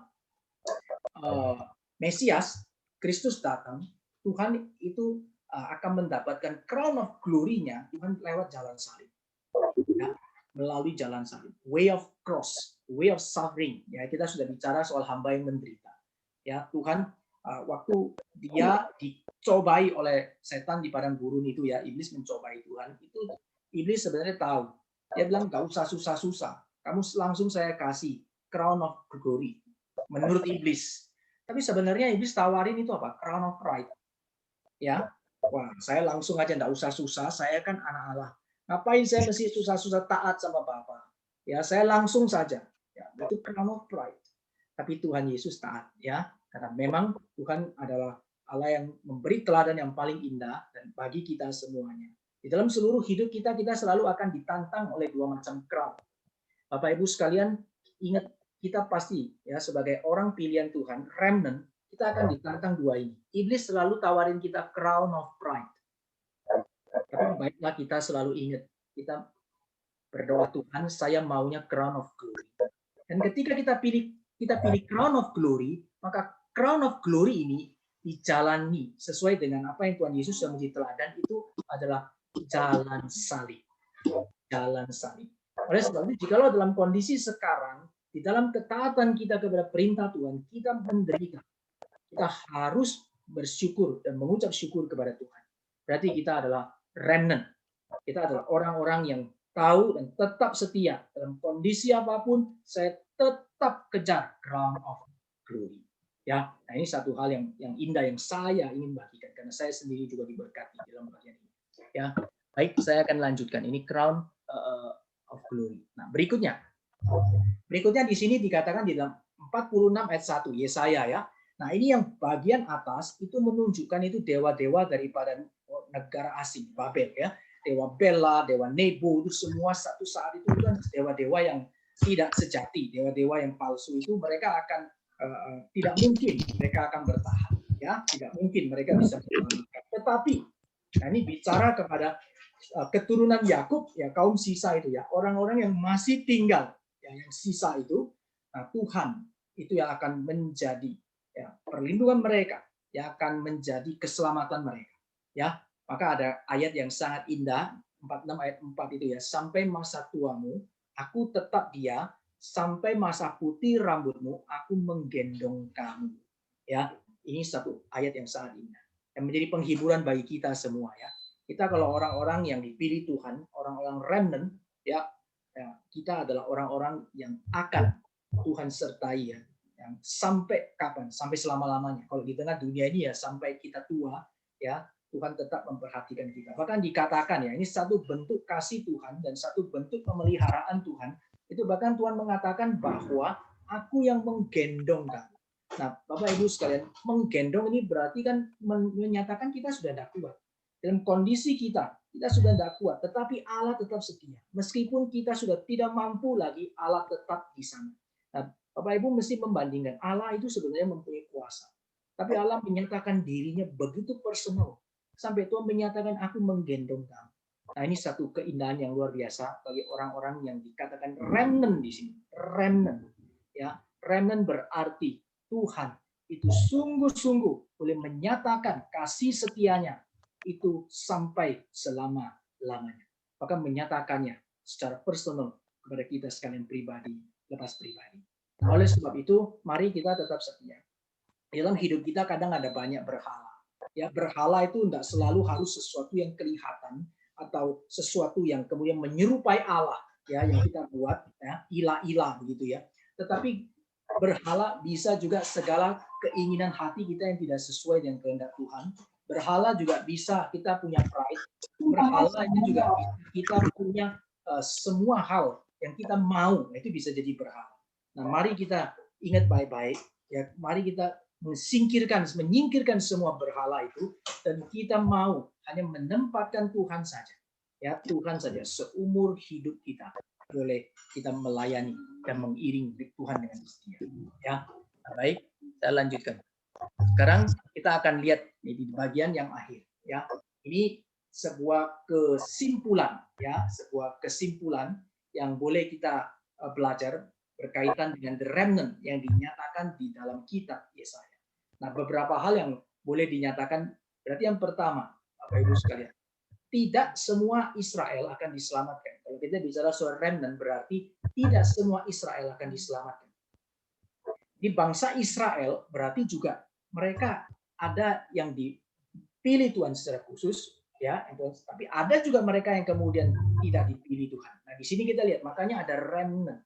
Mesias, Kristus datang, Tuhan itu akan mendapatkan crown of glory-nya Tuhan lewat jalan salib. Ya, melalui jalan salib. Way of cross, way of suffering. Ya, kita sudah bicara soal hamba yang menderita. Ya, Tuhan waktu dia dicobai oleh setan di padang gurun itu ya, iblis mencobai Tuhan. Itu iblis sebenarnya tahu. Dia bilang gak usah susah-susah. Kamu langsung saya kasih crown of glory. Menurut iblis. Tapi sebenarnya iblis tawarin itu apa? Crown of pride. Ya, wah saya langsung aja nggak usah susah. Saya kan anak Allah. Ngapain saya mesti susah-susah taat sama Bapa? Ya, saya langsung saja. Ya, itu crown of pride. Tapi Tuhan Yesus taat, ya, karena memang Tuhan adalah Allah yang memberi teladan yang paling indah dan bagi kita semuanya. Di dalam seluruh hidup kita selalu akan ditantang oleh dua macam crown. Bapak Ibu sekalian, ingat kita pasti ya sebagai orang pilihan Tuhan, remnant, kita akan ditantang dua ini. Iblis selalu tawarin kita crown of pride. Tapi baiklah kita selalu ingat, kita berdoa Tuhan, saya maunya crown of glory. Dan ketika kita pilih crown of glory, maka crown of glory ini dijalani sesuai dengan apa yang Tuhan Yesus sudah menjadi teladan, itu adalah jalan salib. Jalan salib. Oleh sebab itu, jikalau dalam kondisi sekarang, di dalam ketaatan kita kepada perintah Tuhan, kita menderita. Kita harus bersyukur dan mengucap syukur kepada Tuhan. Berarti kita adalah remnant. Kita adalah orang-orang yang tahu dan tetap setia dalam kondisi apapun. Saya tetap kejar crown of glory. Ya, nah ini satu hal yang indah yang saya ingin bagikan karena saya sendiri juga diberkati dalam bagian ini. Ya, baik, saya akan lanjutkan. Ini crown of glory. Nah, berikutnya di sini dikatakan di dalam 46 ayat 1 Yesaya ya. Nah, ini yang bagian atas itu menunjukkan itu dewa-dewa daripada negara asing, Babel ya. Dewa Bela, dewa Nebo, itu semua satu saat itu kan dewa-dewa yang tidak sejati, dewa-dewa yang palsu itu mereka akan tidak mungkin mereka akan bertahan ya, tidak mungkin mereka bisa bertahan. Tetapi nah ini bicara kepada keturunan Yakub ya, kaum sisa itu ya, orang-orang yang masih tinggal ya, yang sisa itu, nah Tuhan itu yang akan menjadi ya perlindungan mereka, yang akan menjadi keselamatan mereka ya. Maka ada ayat yang sangat indah, 46 ayat 4 itu ya, sampai masa tuamu, aku tetap dia, sampai masa putih rambutmu, aku menggendong kamu. Ya, ini satu ayat yang sangat indah. Yang menjadi penghiburan bagi kita semua ya. Kita kalau orang-orang yang dipilih Tuhan, orang-orang remnant, ya kita adalah orang-orang yang akan Tuhan sertai ya. Yang sampai kapan? Sampai selama-lamanya. Kalau di tengah dunia ini ya sampai kita tua ya, Tuhan tetap memperhatikan kita. Bahkan dikatakan ya, ini satu bentuk kasih Tuhan dan satu bentuk pemeliharaan Tuhan. Itu bahkan Tuhan mengatakan bahwa aku yang menggendong kamu. Nah, Bapak Ibu sekalian, menggendong ini berarti kan menyatakan kita sudah tidak kuat. Dalam kondisi kita sudah tidak kuat, tetapi Allah tetap setia. Meskipun kita sudah tidak mampu lagi, Allah tetap di sana. Nah, Bapak Ibu mesti membandingkan, Allah itu sebenarnya mempunyai kuasa. Tapi Allah menyatakan dirinya begitu personal. Sampai Tuhan menyatakan aku menggendong kamu. Nah, ini satu keindahan yang luar biasa bagi orang-orang yang dikatakan remnant di sini. Remnant. Ya, remnant berarti Tuhan itu sungguh-sungguh boleh menyatakan kasih setianya itu sampai selama-lamanya. Bahkan menyatakannya secara personal kepada kita sekalian pribadi, lepas pribadi. Nah, oleh sebab itu, mari kita tetap setia. Dalam hidup kita kadang ada banyak berhala. Ya, berhala itu tidak selalu harus sesuatu yang kelihatan atau sesuatu yang kemudian menyerupai Allah ya yang kita buat ya, ilah-ilah begitu ya. Tetapi berhala bisa juga segala keinginan hati kita yang tidak sesuai dengan kehendak Tuhan. Berhala juga bisa kita punya pride. Berhala itu juga bisa kita punya semua hal yang kita mau, itu bisa jadi berhala. Nah, mari kita ingat baik-baik ya, mari kita menyingkirkan semua berhala itu dan kita mau hanya menempatkan Tuhan saja. Ya, Tuhan saja seumur hidup kita boleh kita melayani dan mengiring Tuhan dengan setia. Ya, nah, baik, saya lanjutkan. Sekarang kita akan lihat di bagian yang akhir. Ya, ini sebuah kesimpulan, ya, sebuah kesimpulan yang boleh kita belajar berkaitan dengan the remnant yang dinyatakan di dalam kitab Yesaya. Nah, beberapa hal yang boleh dinyatakan, berarti yang pertama, Bapak Ibu sekalian, tidak semua Israel akan diselamatkan. Kalau kita bicara soal remnant, berarti tidak semua Israel akan diselamatkan. Di bangsa Israel, berarti juga mereka ada yang dipilih Tuhan secara khusus, ya, tapi ada juga mereka yang kemudian tidak dipilih Tuhan. Nah, di sini kita lihat, makanya ada remnant,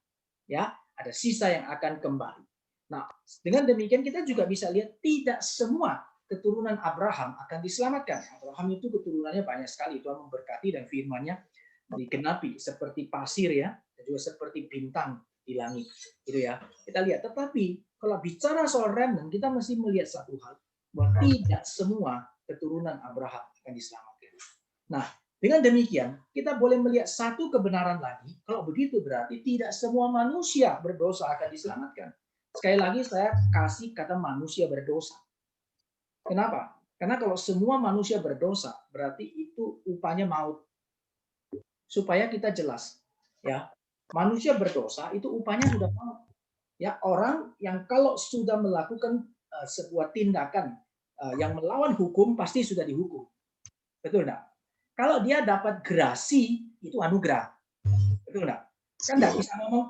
ya, ada sisa yang akan kembali. Nah, dengan demikian kita juga bisa lihat tidak semua keturunan Abraham akan diselamatkan. Abraham itu keturunannya banyak sekali, Tuhan memberkati dan firman-Nya digenapi seperti pasir ya, dan juga seperti bintang di langit. Gitu ya. Kita lihat, tetapi kalau bicara soal remnant, kita mesti melihat satu hal. bahwa tidak semua keturunan Abraham akan diselamatkan. Nah, dengan demikian, kita boleh melihat satu kebenaran lagi. Kalau begitu berarti tidak semua manusia berdosa akan diselamatkan. Sekali lagi saya kasih kata manusia berdosa. Kenapa? Karena kalau semua manusia berdosa, berarti itu upahnya maut. Supaya kita jelas, ya, manusia berdosa itu upahnya sudah maut. Ya, orang yang kalau sudah melakukan sebuah tindakan yang melawan hukum pasti sudah dihukum. Betul enggak? Kalau dia dapat grasi, itu anugerah. Betul enggak? Kan enggak bisa ngomong,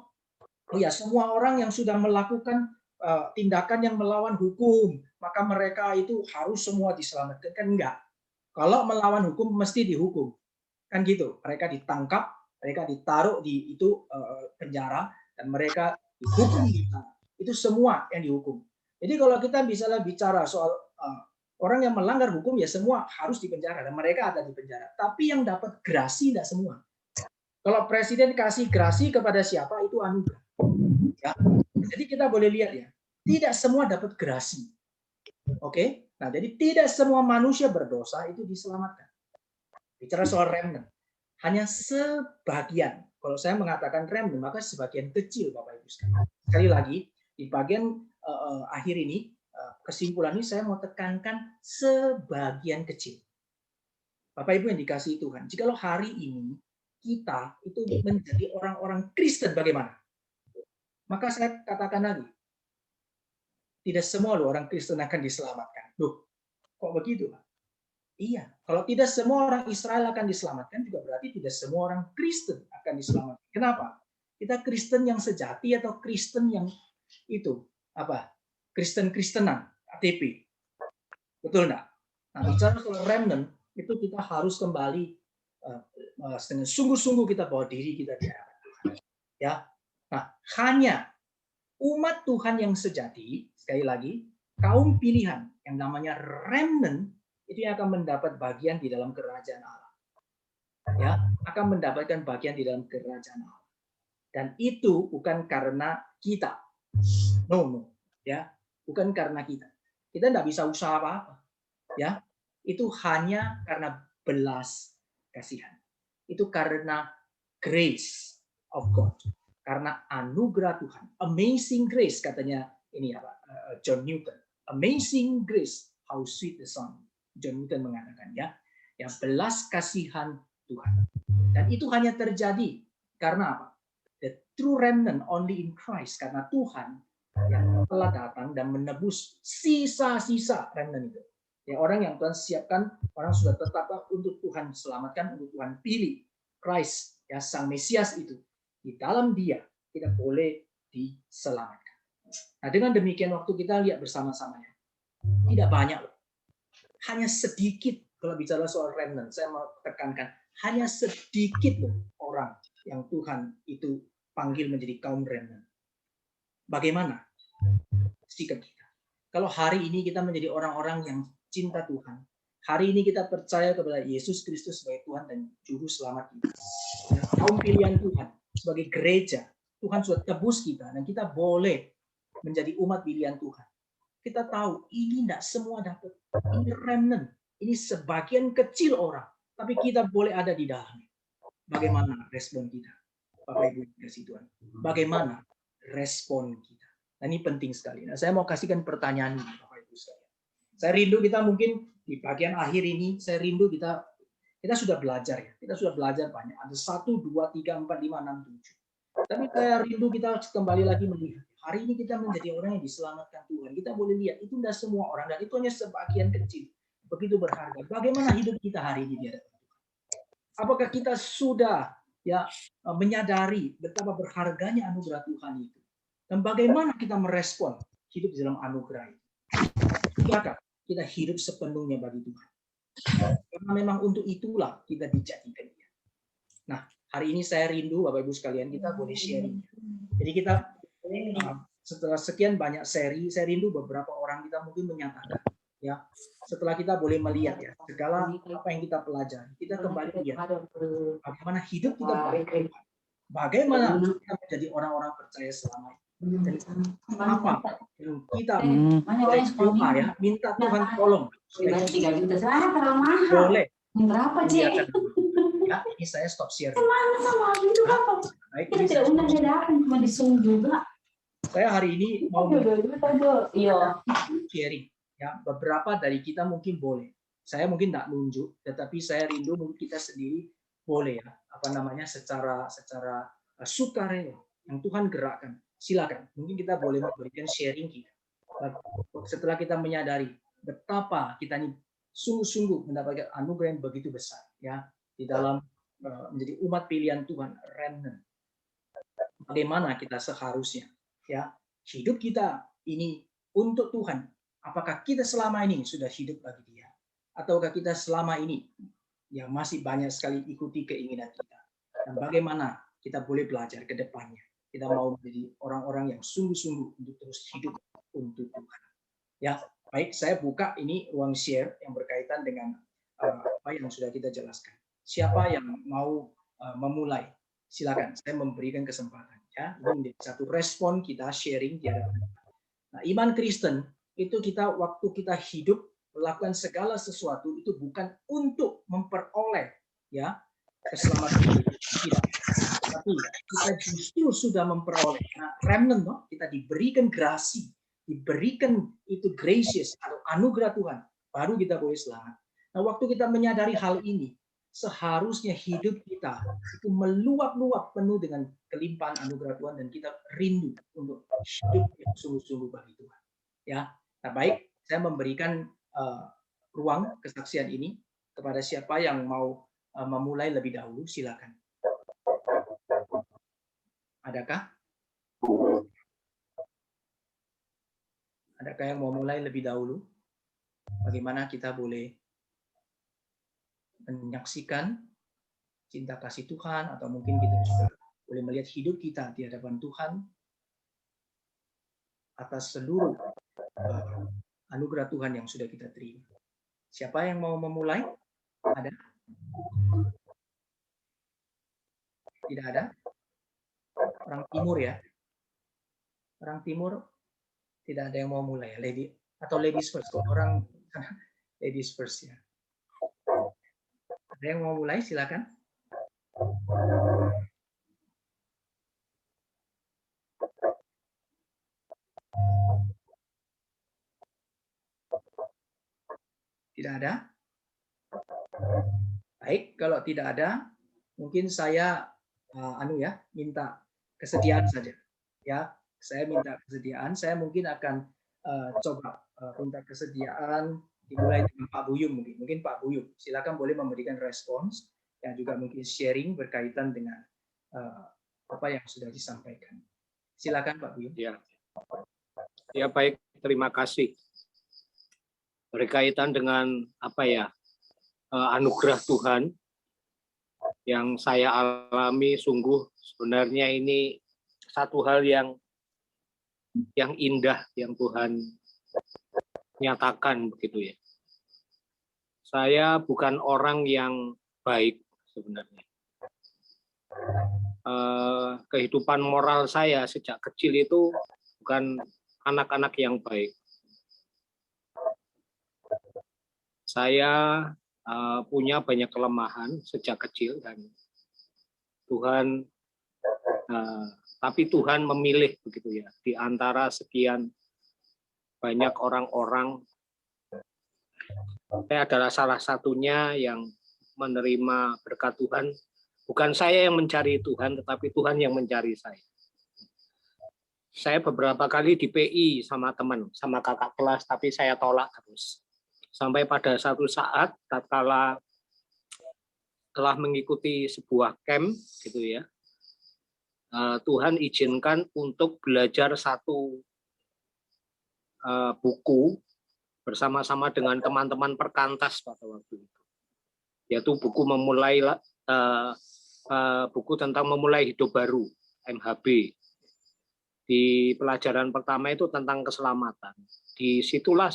oh ya, semua orang yang sudah melakukan tindakan yang melawan hukum, maka mereka itu harus semua diselamatkan. Kan enggak. Kalau melawan hukum mesti dihukum. Kan gitu. Mereka ditangkap, mereka ditaruh di itu penjara, dan mereka dihukum di sana. Itu semua yang dihukum. Jadi kalau kita bisa bicara soal orang yang melanggar hukum, ya semua harus dipenjara, dan mereka ada di penjara. Tapi yang dapat grasi tidak semua. Kalau presiden kasih grasi kepada siapa, itu anugerah. Ya. Jadi kita boleh lihat ya, tidak semua dapat grasi. Oke? Nah, jadi tidak semua manusia berdosa itu diselamatkan. Bicara soal remnant, hanya sebagian. Kalau saya mengatakan remnant, maka sebagian kecil, Bapak Ibu sekalian. Sekali lagi, di bagian akhir ini, kesimpulan ini saya mau tekankan sebagian kecil. Bapak Ibu yang dikasihi Tuhan, jikalau hari ini kita itu menjadi orang-orang Kristen bagaimana? Maka saya katakan lagi, tidak semua loh orang Kristen akan diselamatkan. Loh, kok begitu, Pak? Iya, kalau tidak semua orang Israel akan diselamatkan, juga berarti tidak semua orang Kristen akan diselamatkan. Kenapa? Kita Kristen yang sejati atau Kristen yang itu apa? Kristen-Kristenan, KTP. Betul enggak? Nah, bicara soal remnant, itu kita harus kembali dengan sungguh-sungguh kita bawa diri kita di hadapan Tuhan. Ya. Nah, hanya umat Tuhan yang sejati, sekali lagi, kaum pilihan yang namanya remnant itu yang akan mendapat bagian di dalam kerajaan Allah. Ya, akan mendapatkan bagian di dalam kerajaan Allah. Dan itu bukan karena kita. No. Ya, bukan karena kita. Kita tidak bisa usaha apa-apa. Ya, itu hanya karena belas kasihan. Itu karena grace of God. Karena anugerah Tuhan. Amazing grace katanya ini apa? John Newton. Amazing grace, how sweet the sound. John Newton mengatakan ya, yang belas kasihan Tuhan. Dan itu hanya terjadi karena apa? The true remnant only in Christ, karena Tuhan yang telah datang dan menebus sisa-sisa remnant itu. Ya, orang yang Tuhan siapkan, orang sudah tetap untuk Tuhan selamatkan, untuk Tuhan pilih. Christ, ya Sang Mesias itu. Di dalam Dia kita boleh diselamatkan. Nah, dengan demikian waktu kita lihat bersama-sama ya. Tidak banyak loh. Hanya sedikit kalau bicara soal remnant, saya mau tekankan hanya sedikit loh orang yang Tuhan itu panggil menjadi kaum remnant. Bagaimana sikap kita? Kalau hari ini kita menjadi orang-orang yang cinta Tuhan, hari ini kita percaya kepada Yesus Kristus sebagai Tuhan dan Juru Selamat kita, kaum pilihan Tuhan sebagai gereja, Tuhan sudah tebus kita dan kita boleh menjadi umat pilihan Tuhan. Kita tahu ini tidak semua dapat, ini remnant, ini sebagian kecil orang, tapi kita boleh ada di dalamnya. Bagaimana respon kita, Bapak Ibu kasih Tuhan? Bagaimana respon kita? Nah, ini penting sekali. Nah, saya mau kasihkan pertanyaan ini, Bapak Ibu sekalian. Saya rindu kita mungkin di bagian akhir ini, saya rindu kita sudah belajar ya, kita sudah belajar banyak. Ada 1, 2, 3, 4, 5, 6, 7. Tapi saya rindu kita kembali lagi melihat. Hari ini kita menjadi orang yang diselamatkan Tuhan. Kita boleh lihat, itu tidak semua orang, dan itu hanya sebagian kecil. Begitu berharga. Bagaimana hidup kita hari ini di hadapan Tuhan? Apakah kita sudah ya menyadari betapa berharganya anugerah Tuhan itu? Dan bagaimana kita merespon hidup di dalam anugerah itu? Sudahkah kita hidup sepenuhnya bagi Tuhan? Karena memang untuk itulah kita dijadikan. Nah, hari ini saya rindu Bapak Ibu sekalian kita boleh sharing. Jadi kita setelah sekian banyak seri, saya rindu beberapa orang kita mungkin menyatakan ya, setelah kita boleh melihat ya segala apa yang kita pelajari, kita kembali lihat bagaimana hidup kita bagi Tuhan. Bagaimana kita menjadi orang-orang percaya selama ini. Dan apa yang kita boleh doa ya, minta Tuhan tolong supaya boleh muliakan nama Tuhan. Ya, ini saya stop share. Baik, ini saya hari ini mau sharing. Ya, beberapa dari kita mungkin boleh. Saya mungkin tidak nunjuk, tetapi saya rindu mungkin kita sendiri boleh ya, apa namanya secara sukarela yang Tuhan gerakkan. Silakan, mungkin kita boleh memberikan sharing kita. Setelah kita menyadari betapa kita ini sungguh-sungguh mendapatkan anugerah yang begitu besar ya di dalam menjadi umat pilihan Tuhan, remnant. Bagaimana kita seharusnya ya hidup kita ini untuk Tuhan. Apakah kita selama ini sudah hidup bagi Dia, ataukah kita selama ini yang masih banyak sekali ikuti keinginan kita? Dan bagaimana kita boleh belajar ke depannya? Kita mau menjadi orang-orang yang sungguh-sungguh untuk terus hidup untuk Tuhan. Ya, baik, saya buka ini ruang share yang berkaitan dengan apa yang sudah kita jelaskan. Siapa yang mau memulai? Silakan, saya memberikan kesempatan. Ya, ini menjadi satu respon kita sharing di hadapan. Nah, iman Kristen itu kita waktu kita hidup melakukan segala sesuatu itu bukan untuk memperoleh ya keselamatan hidup, tidak. Tapi kita justru sudah memperoleh. Nah, remnant, no? Kita diberikan grasi, diberikan itu gracious atau anugerah Tuhan, baru kita boleh selamat. Nah, waktu kita menyadari hal ini, seharusnya hidup kita itu meluap-luap penuh dengan kelimpahan anugerah Tuhan dan kita rindu untuk hidup yang sungguh-sungguh bagi Tuhan. Ya, nah baik, saya memberikan ruang kesaksian ini kepada siapa yang mau memulai lebih dahulu, silakan. Adakah? Adakah yang mau mulai lebih dahulu? Bagaimana kita boleh menyaksikan cinta kasih Tuhan, atau mungkin kita juga boleh melihat hidup kita di hadapan Tuhan atas seluruh anugerah Tuhan yang sudah kita terima. Siapa yang mau memulai? Ada? Tidak ada? Orang timur ya? Orang timur tidak ada yang mau mulai ya, lady atau ladies first. Orang ladies first ya. Ada yang mau mulai? Silakan. Tidak ada? Baik, kalau tidak ada, mungkin saya minta kesediaan saja. Ya, saya minta kesediaan. Saya mungkin akan coba minta kesediaan dimulai dengan Pak Buyum mungkin. Mungkin Pak Buyum, silakan boleh memberikan respons yang juga mungkin sharing berkaitan dengan apa yang sudah disampaikan. Silakan Pak Buyum.
Ya baik, terima kasih. Berkaitan dengan apa ya anugerah Tuhan yang saya alami, sungguh sebenarnya ini satu hal yang indah yang Tuhan nyatakan begitu ya. Saya bukan orang yang baik sebenarnya. Kehidupan moral saya sejak kecil itu bukan anak-anak yang baik. Saya punya banyak kelemahan sejak kecil dan Tuhan, tapi Tuhan memilih begitu ya di antara sekian banyak orang-orang. Saya adalah salah satunya yang menerima berkat Tuhan. Bukan saya yang mencari Tuhan, tetapi Tuhan yang mencari saya. Saya beberapa kali di PI sama teman, sama kakak kelas, tapi saya tolak terus. Sampai pada satu saat, tatkala telah mengikuti sebuah camp, gitu ya, Tuhan izinkan untuk belajar satu buku bersama-sama dengan teman-teman perkantas pada waktu itu, yaitu buku buku tentang memulai hidup baru, MHB. Di pelajaran pertama itu tentang keselamatan. Disitulah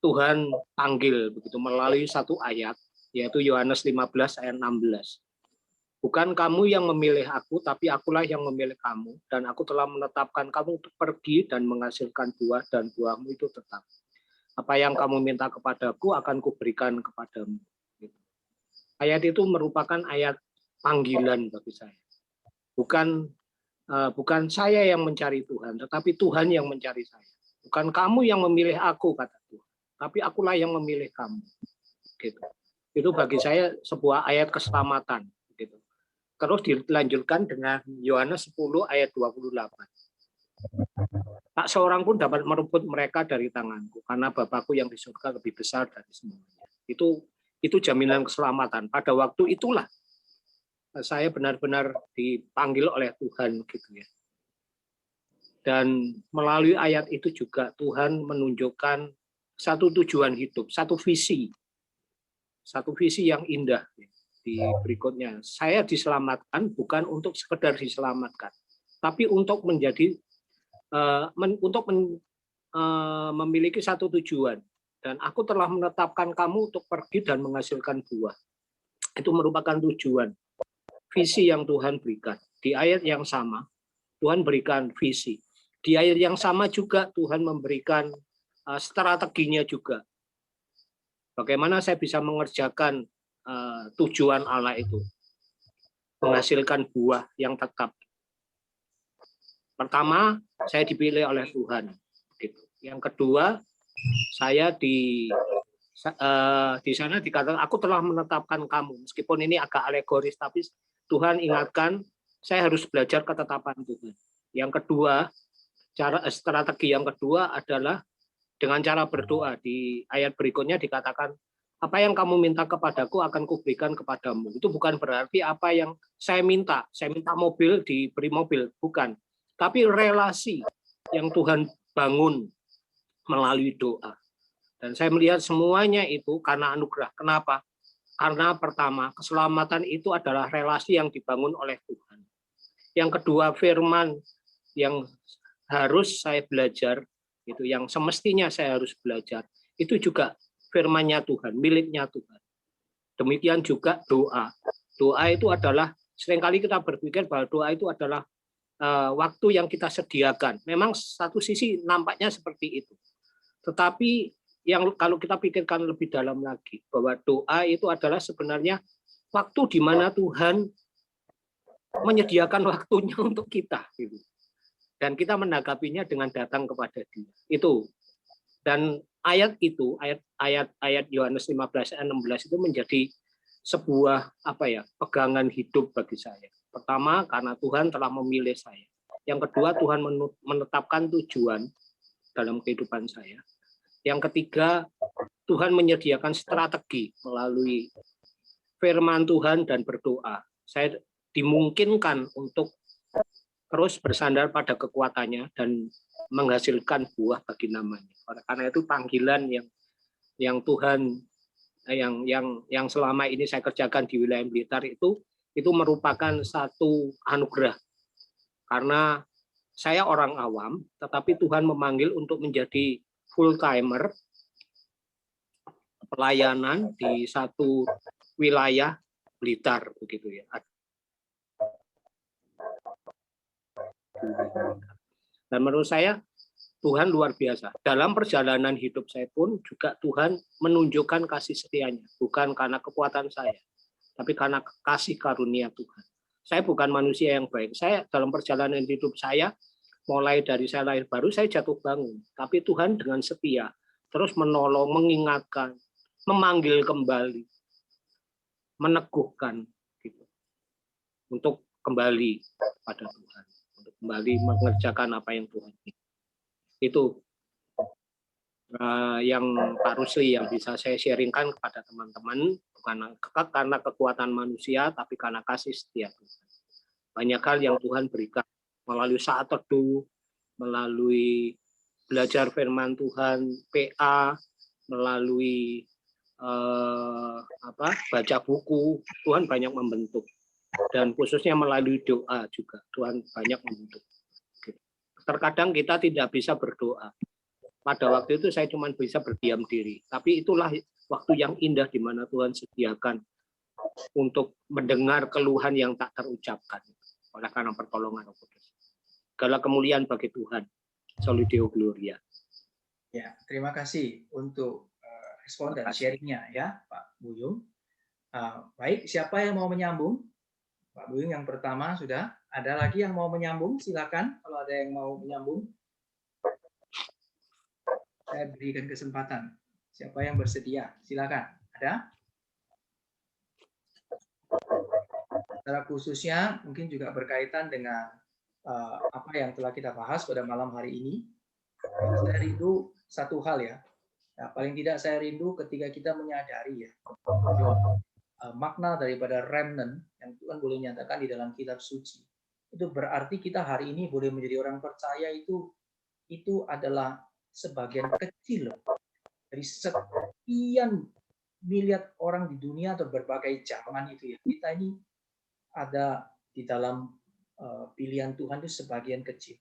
Tuhan panggil begitu melalui satu ayat, yaitu Yohanes 15 ayat 16. Bukan kamu yang memilih aku, tapi akulah yang memilih kamu. Dan aku telah menetapkan kamu untuk pergi dan menghasilkan buah, dan buahmu itu tetap. Apa yang kamu minta kepadaku akan kuberikan kepadamu. Ayat itu merupakan ayat panggilan bagi saya. Bukan saya yang mencari Tuhan, tetapi Tuhan yang mencari saya. Bukan kamu yang memilih aku, kata Tuhan, tapi akulah yang memilih kamu. Gitu. Itu bagi saya sebuah ayat keselamatan. Gitu. Terus dilanjutkan dengan Yohanes 10 ayat 28. Tak seorang pun dapat merebut mereka dari tanganku, karena Bapakku yang di surga lebih besar dari semuanya. Itu jaminan keselamatan. Pada waktu itulah saya benar-benar dipanggil oleh Tuhan, gitu ya. Dan melalui ayat itu juga Tuhan menunjukkan satu tujuan hidup, satu visi yang indah. Di berikutnya, saya diselamatkan bukan untuk sekedar diselamatkan, tapi untuk menjadi memiliki satu tujuan. Dan aku telah menetapkan kamu untuk pergi dan menghasilkan buah. Itu merupakan tujuan, visi yang Tuhan berikan. Di ayat yang sama, Tuhan berikan visi. Di ayat yang sama juga Tuhan memberikan strateginya juga. Bagaimana saya bisa mengerjakan tujuan Allah itu, menghasilkan buah yang tetap. Pertama, saya dipilih oleh Tuhan. Yang kedua, saya di sana dikatakan aku telah menetapkan kamu. Meskipun ini agak alegoris, tapi Tuhan ingatkan saya harus belajar ketetapan Tuhan. Yang kedua, strategi yang kedua adalah dengan cara berdoa. Di ayat berikutnya dikatakan, apa yang kamu minta kepadaku akan kuberikan kepadamu. Itu bukan berarti apa yang saya minta mobil diberi mobil, bukan. Tapi relasi yang Tuhan bangun melalui doa. Dan saya melihat semuanya itu karena anugerah. Kenapa? Karena pertama, keselamatan itu adalah relasi yang dibangun oleh Tuhan. Yang kedua, firman yang harus saya belajar, itu yang semestinya saya harus belajar, itu juga firman-Nya Tuhan, miliknya Tuhan. Demikian juga doa. Doa itu adalah, seringkali kita berpikir bahwa doa itu adalah waktu yang kita sediakan. Memang satu sisi nampaknya seperti itu. Tetapi yang kalau kita pikirkan lebih dalam lagi, bahwa doa itu adalah sebenarnya waktu di mana Tuhan menyediakan waktunya untuk kita, gitu. Dan kita menanggapinya dengan datang kepada Dia. Itu. Dan ayat itu, ayat Yohanes 15 ayat 16 itu menjadi sebuah pegangan hidup bagi saya. Pertama, karena Tuhan telah memilih saya. Yang kedua, Tuhan menetapkan tujuan dalam kehidupan saya. Yang ketiga, Tuhan menyediakan strategi melalui firman Tuhan dan berdoa. Saya dimungkinkan untuk terus bersandar pada kekuatannya dan menghasilkan buah bagi namanya. Karena itu panggilan yang Tuhan yang selama ini saya kerjakan di wilayah Blitar itu merupakan satu anugerah. Karena saya orang awam, tetapi Tuhan memanggil untuk menjadi full timer pelayanan di satu wilayah Blitar, begitu ya. Dan menurut saya Tuhan luar biasa. Dalam perjalanan hidup saya pun juga Tuhan menunjukkan kasih setianya, bukan karena kekuatan saya, tapi karena kasih karunia Tuhan. Saya bukan manusia yang baik. Saya dalam perjalanan hidup saya, mulai dari saya lahir baru, saya jatuh bangun. Tapi Tuhan dengan setia terus menolong, mengingatkan, memanggil kembali, meneguhkan, gitu, untuk kembali pada Tuhan, untuk kembali mengerjakan apa yang Tuhan ingin. Itu yang Pak Rusli yang bisa saya sharingkan kepada teman-teman, bukan karena kekuatan manusia, tapi karena kasih setia Tuhan. Banyak hal yang Tuhan berikan melalui saat teduh, melalui belajar firman Tuhan, PA, melalui baca buku, Tuhan banyak membentuk. Dan khususnya melalui doa juga, Tuhan banyak membentuk. Terkadang kita tidak bisa berdoa. Pada waktu itu saya cuma bisa berdiam diri. Tapi itulah waktu yang indah di mana Tuhan sediakan untuk mendengar keluhan yang tak terucapkan oleh karena pertolongan Roh Kudus. Segala kemuliaan bagi Tuhan. Soli Deo Gloria.
Ya, terima kasih untuk respon dan sharingnya ya, Pak Buyung. Baik, siapa yang mau menyambung? Pak Buyung yang pertama sudah. Ada lagi yang mau menyambung? Silakan. Kalau ada yang mau menyambung, saya berikan kesempatan. Siapa yang bersedia? Silakan. Ada? Secara khususnya mungkin juga berkaitan dengan apa yang telah kita bahas pada malam hari ini. Saya rindu satu hal ya. Paling tidak saya rindu ketika kita menyadari ya makna daripada remnant yang Tuhan boleh nyatakan di dalam kitab suci. Itu berarti kita hari ini boleh menjadi orang percaya itu adalah sebagian kecil dari sekian miliar orang di dunia atau berbagai zaman itu ya. Kita ini ada di dalam pilihan Tuhan itu sebagian kecil.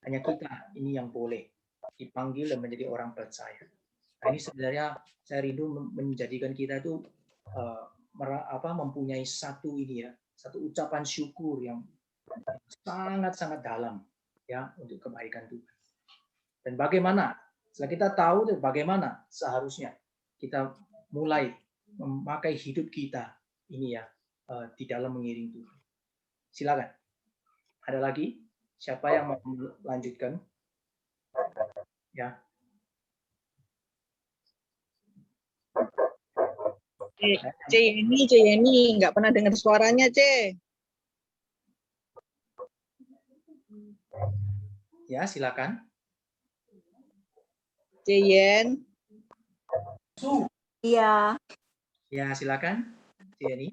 Hanya kita ini yang boleh dipanggil dan menjadi orang percaya. Nah, ini sebenarnya saya rindu menjadikan kita itu mempunyai satu ucapan syukur yang sangat-sangat dalam ya untuk kebaikan Tuhan. Dan bagaimana setelah kita tahu bagaimana seharusnya kita mulai memakai hidup kita ini ya di dalam mengiring Tuhan. Silakan. Ada lagi? Siapa yang mau melanjutkan? Ya.
C Yeni, nggak pernah dengar suaranya, C.
Ya, silakan.
C Yen.
Iya.
Ya, silakan. C Yeni.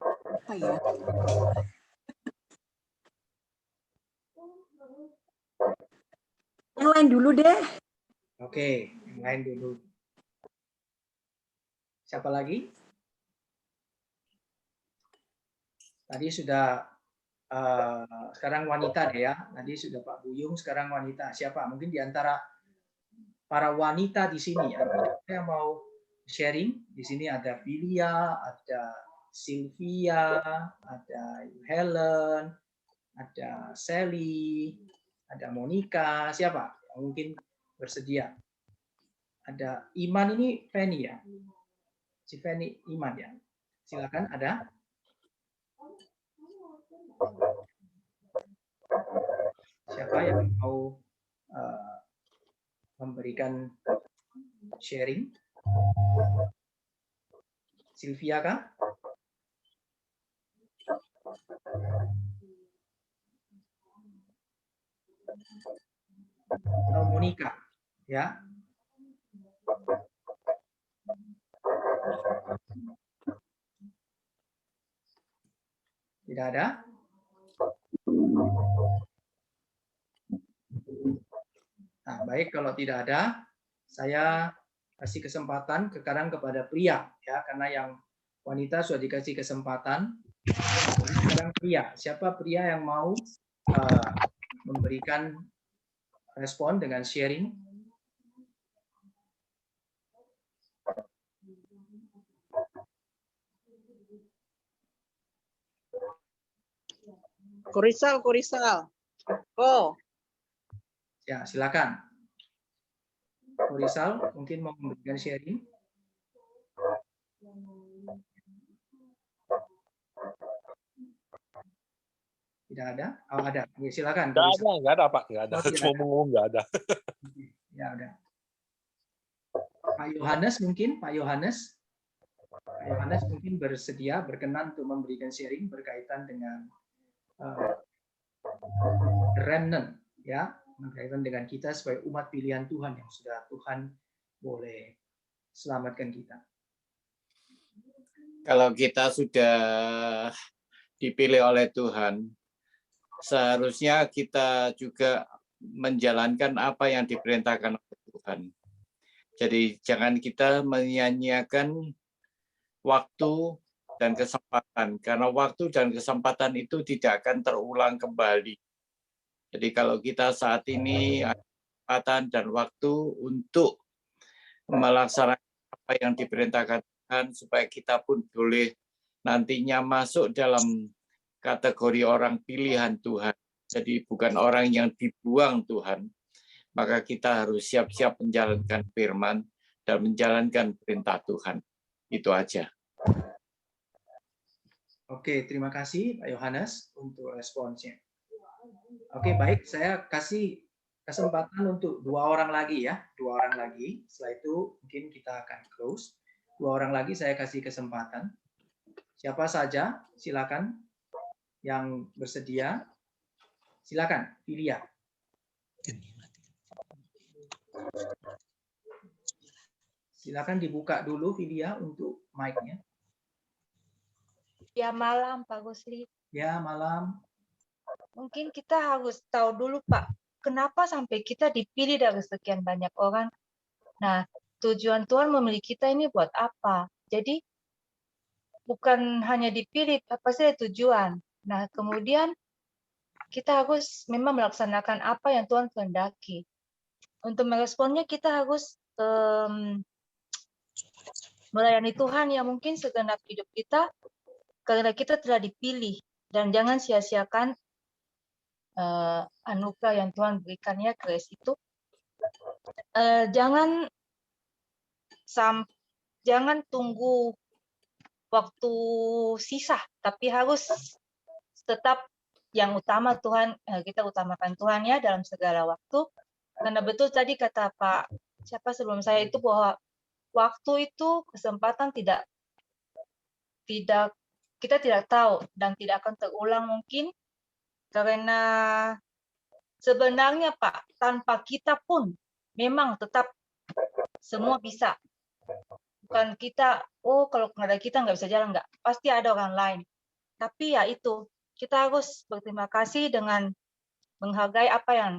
Apa ya? Yang lain dulu deh.
Oke, yang lain dulu. Siapa lagi? Tadi sudah sekarang wanita deh ya. Tadi sudah Pak Buyung, sekarang wanita. Siapa? Mungkin di antara para wanita di sini ada yang mau sharing. Di sini ada Pilia, ada Sylvia, ada Helen, ada Sally, ada Monica. Siapa yang mungkin bersedia? Ada Iman, ini Fanny ya. Si Fanny Iman ya. Silakan, ada. Siapa yang mau memberikan sharing? Sylvia kah? Atau Monica? Ya. Tidak ada? Nah, baik, kalau tidak ada, saya kasih kesempatan sekarang kepada pria ya, karena yang wanita sudah dikasih kesempatan. Sekarang pria, siapa pria yang mau memberikan respon dengan sharing?
Korisal. Oh.
Ya, silakan. Korisal mungkin mau memberikan sharing. Tidak ada? Oh, ada. Ya, silakan.
Nggak ada, Pak. Nggak ada. Cuma mengumum nggak ada.
Ya, ada. Pak Yohanes mungkin, Pak Yohanes mungkin bersedia, berkenan untuk memberikan sharing berkaitan dengan remnant, ya, berkaitan dengan kita sebagai umat pilihan Tuhan yang sudah Tuhan boleh selamatkan kita.
Kalau kita sudah dipilih oleh Tuhan, seharusnya kita juga menjalankan apa yang diperintahkan oleh Tuhan. Jadi jangan kita menyia-nyiakan waktu dan kesempatan, karena waktu dan kesempatan itu tidak akan terulang kembali. Jadi kalau kita saat ini ada kesempatan dan waktu untuk melaksanakan apa yang diperintahkan Tuhan, Tuhan, supaya kita pun boleh nantinya masuk dalam kategori orang pilihan Tuhan. Jadi bukan orang yang dibuang Tuhan. Maka kita harus siap-siap menjalankan firman dan menjalankan perintah Tuhan. Itu aja.
Oke, terima kasih Pak Yohanes untuk responsnya. Oke, baik. Saya kasih kesempatan untuk 2 orang lagi ya. 2 orang lagi. Setelah itu mungkin kita akan close. 2 orang lagi saya kasih kesempatan. Siapa saja, silakan yang bersedia. Silakan, Filia. Silakan dibuka dulu Filia untuk mic-nya.
Ya malam Pak Gusli.
Ya, malam.
Mungkin kita harus tahu dulu Pak, kenapa sampai kita dipilih dari sekian banyak orang. Nah, tujuan Tuhan memilih kita ini buat apa? Jadi bukan hanya dipilih, apa sih tujuan. Nah, kemudian kita harus memang melaksanakan apa yang Tuhan kehendaki. Untuk meresponnya kita harus melayani Tuhan yang mungkin segenap hidup kita karena kita telah dipilih, dan jangan sia-siakan anugerah yang Tuhan berikannya, grace itu. Jangan tunggu waktu sisa, tapi harus tetap yang utama Tuhan, kita utamakan Tuhan ya dalam segala waktu. Karena betul tadi kata Pak siapa sebelum saya itu bahwa waktu itu kesempatan kita tidak tahu dan tidak akan terulang mungkin, karena sebenarnya Pak, tanpa kita pun memang tetap semua bisa. Bukan kita, oh kalau nggak ada kita nggak bisa jalan, nggak. Pasti ada orang lain. Tapi ya itu, kita harus berterima kasih dengan menghargai apa yang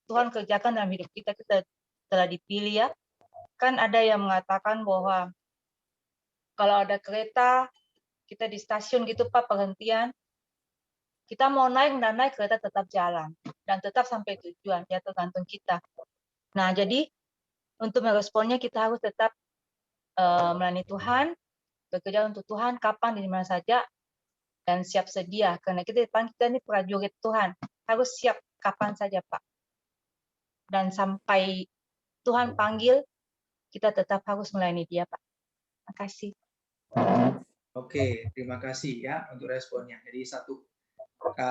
Tuhan kerjakan dalam hidup kita. Kita telah dipilih ya. Kan ada yang mengatakan bahwa kalau ada kereta, kita di stasiun gitu Pak, perhentian, kita mau naik dan naik, kereta tetap jalan dan tetap sampai tujuan, ya tergantung kita. Nah, jadi untuk meresponnya kita harus tetap melayani Tuhan, bekerja untuk Tuhan kapan di mana saja, dan siap sedia karena kita ini prajurit Tuhan, harus siap kapan saja Pak. Dan sampai Tuhan panggil, kita tetap harus melayani Dia Pak. Terima kasih.
Oke, terima kasih ya untuk responnya. Jadi satu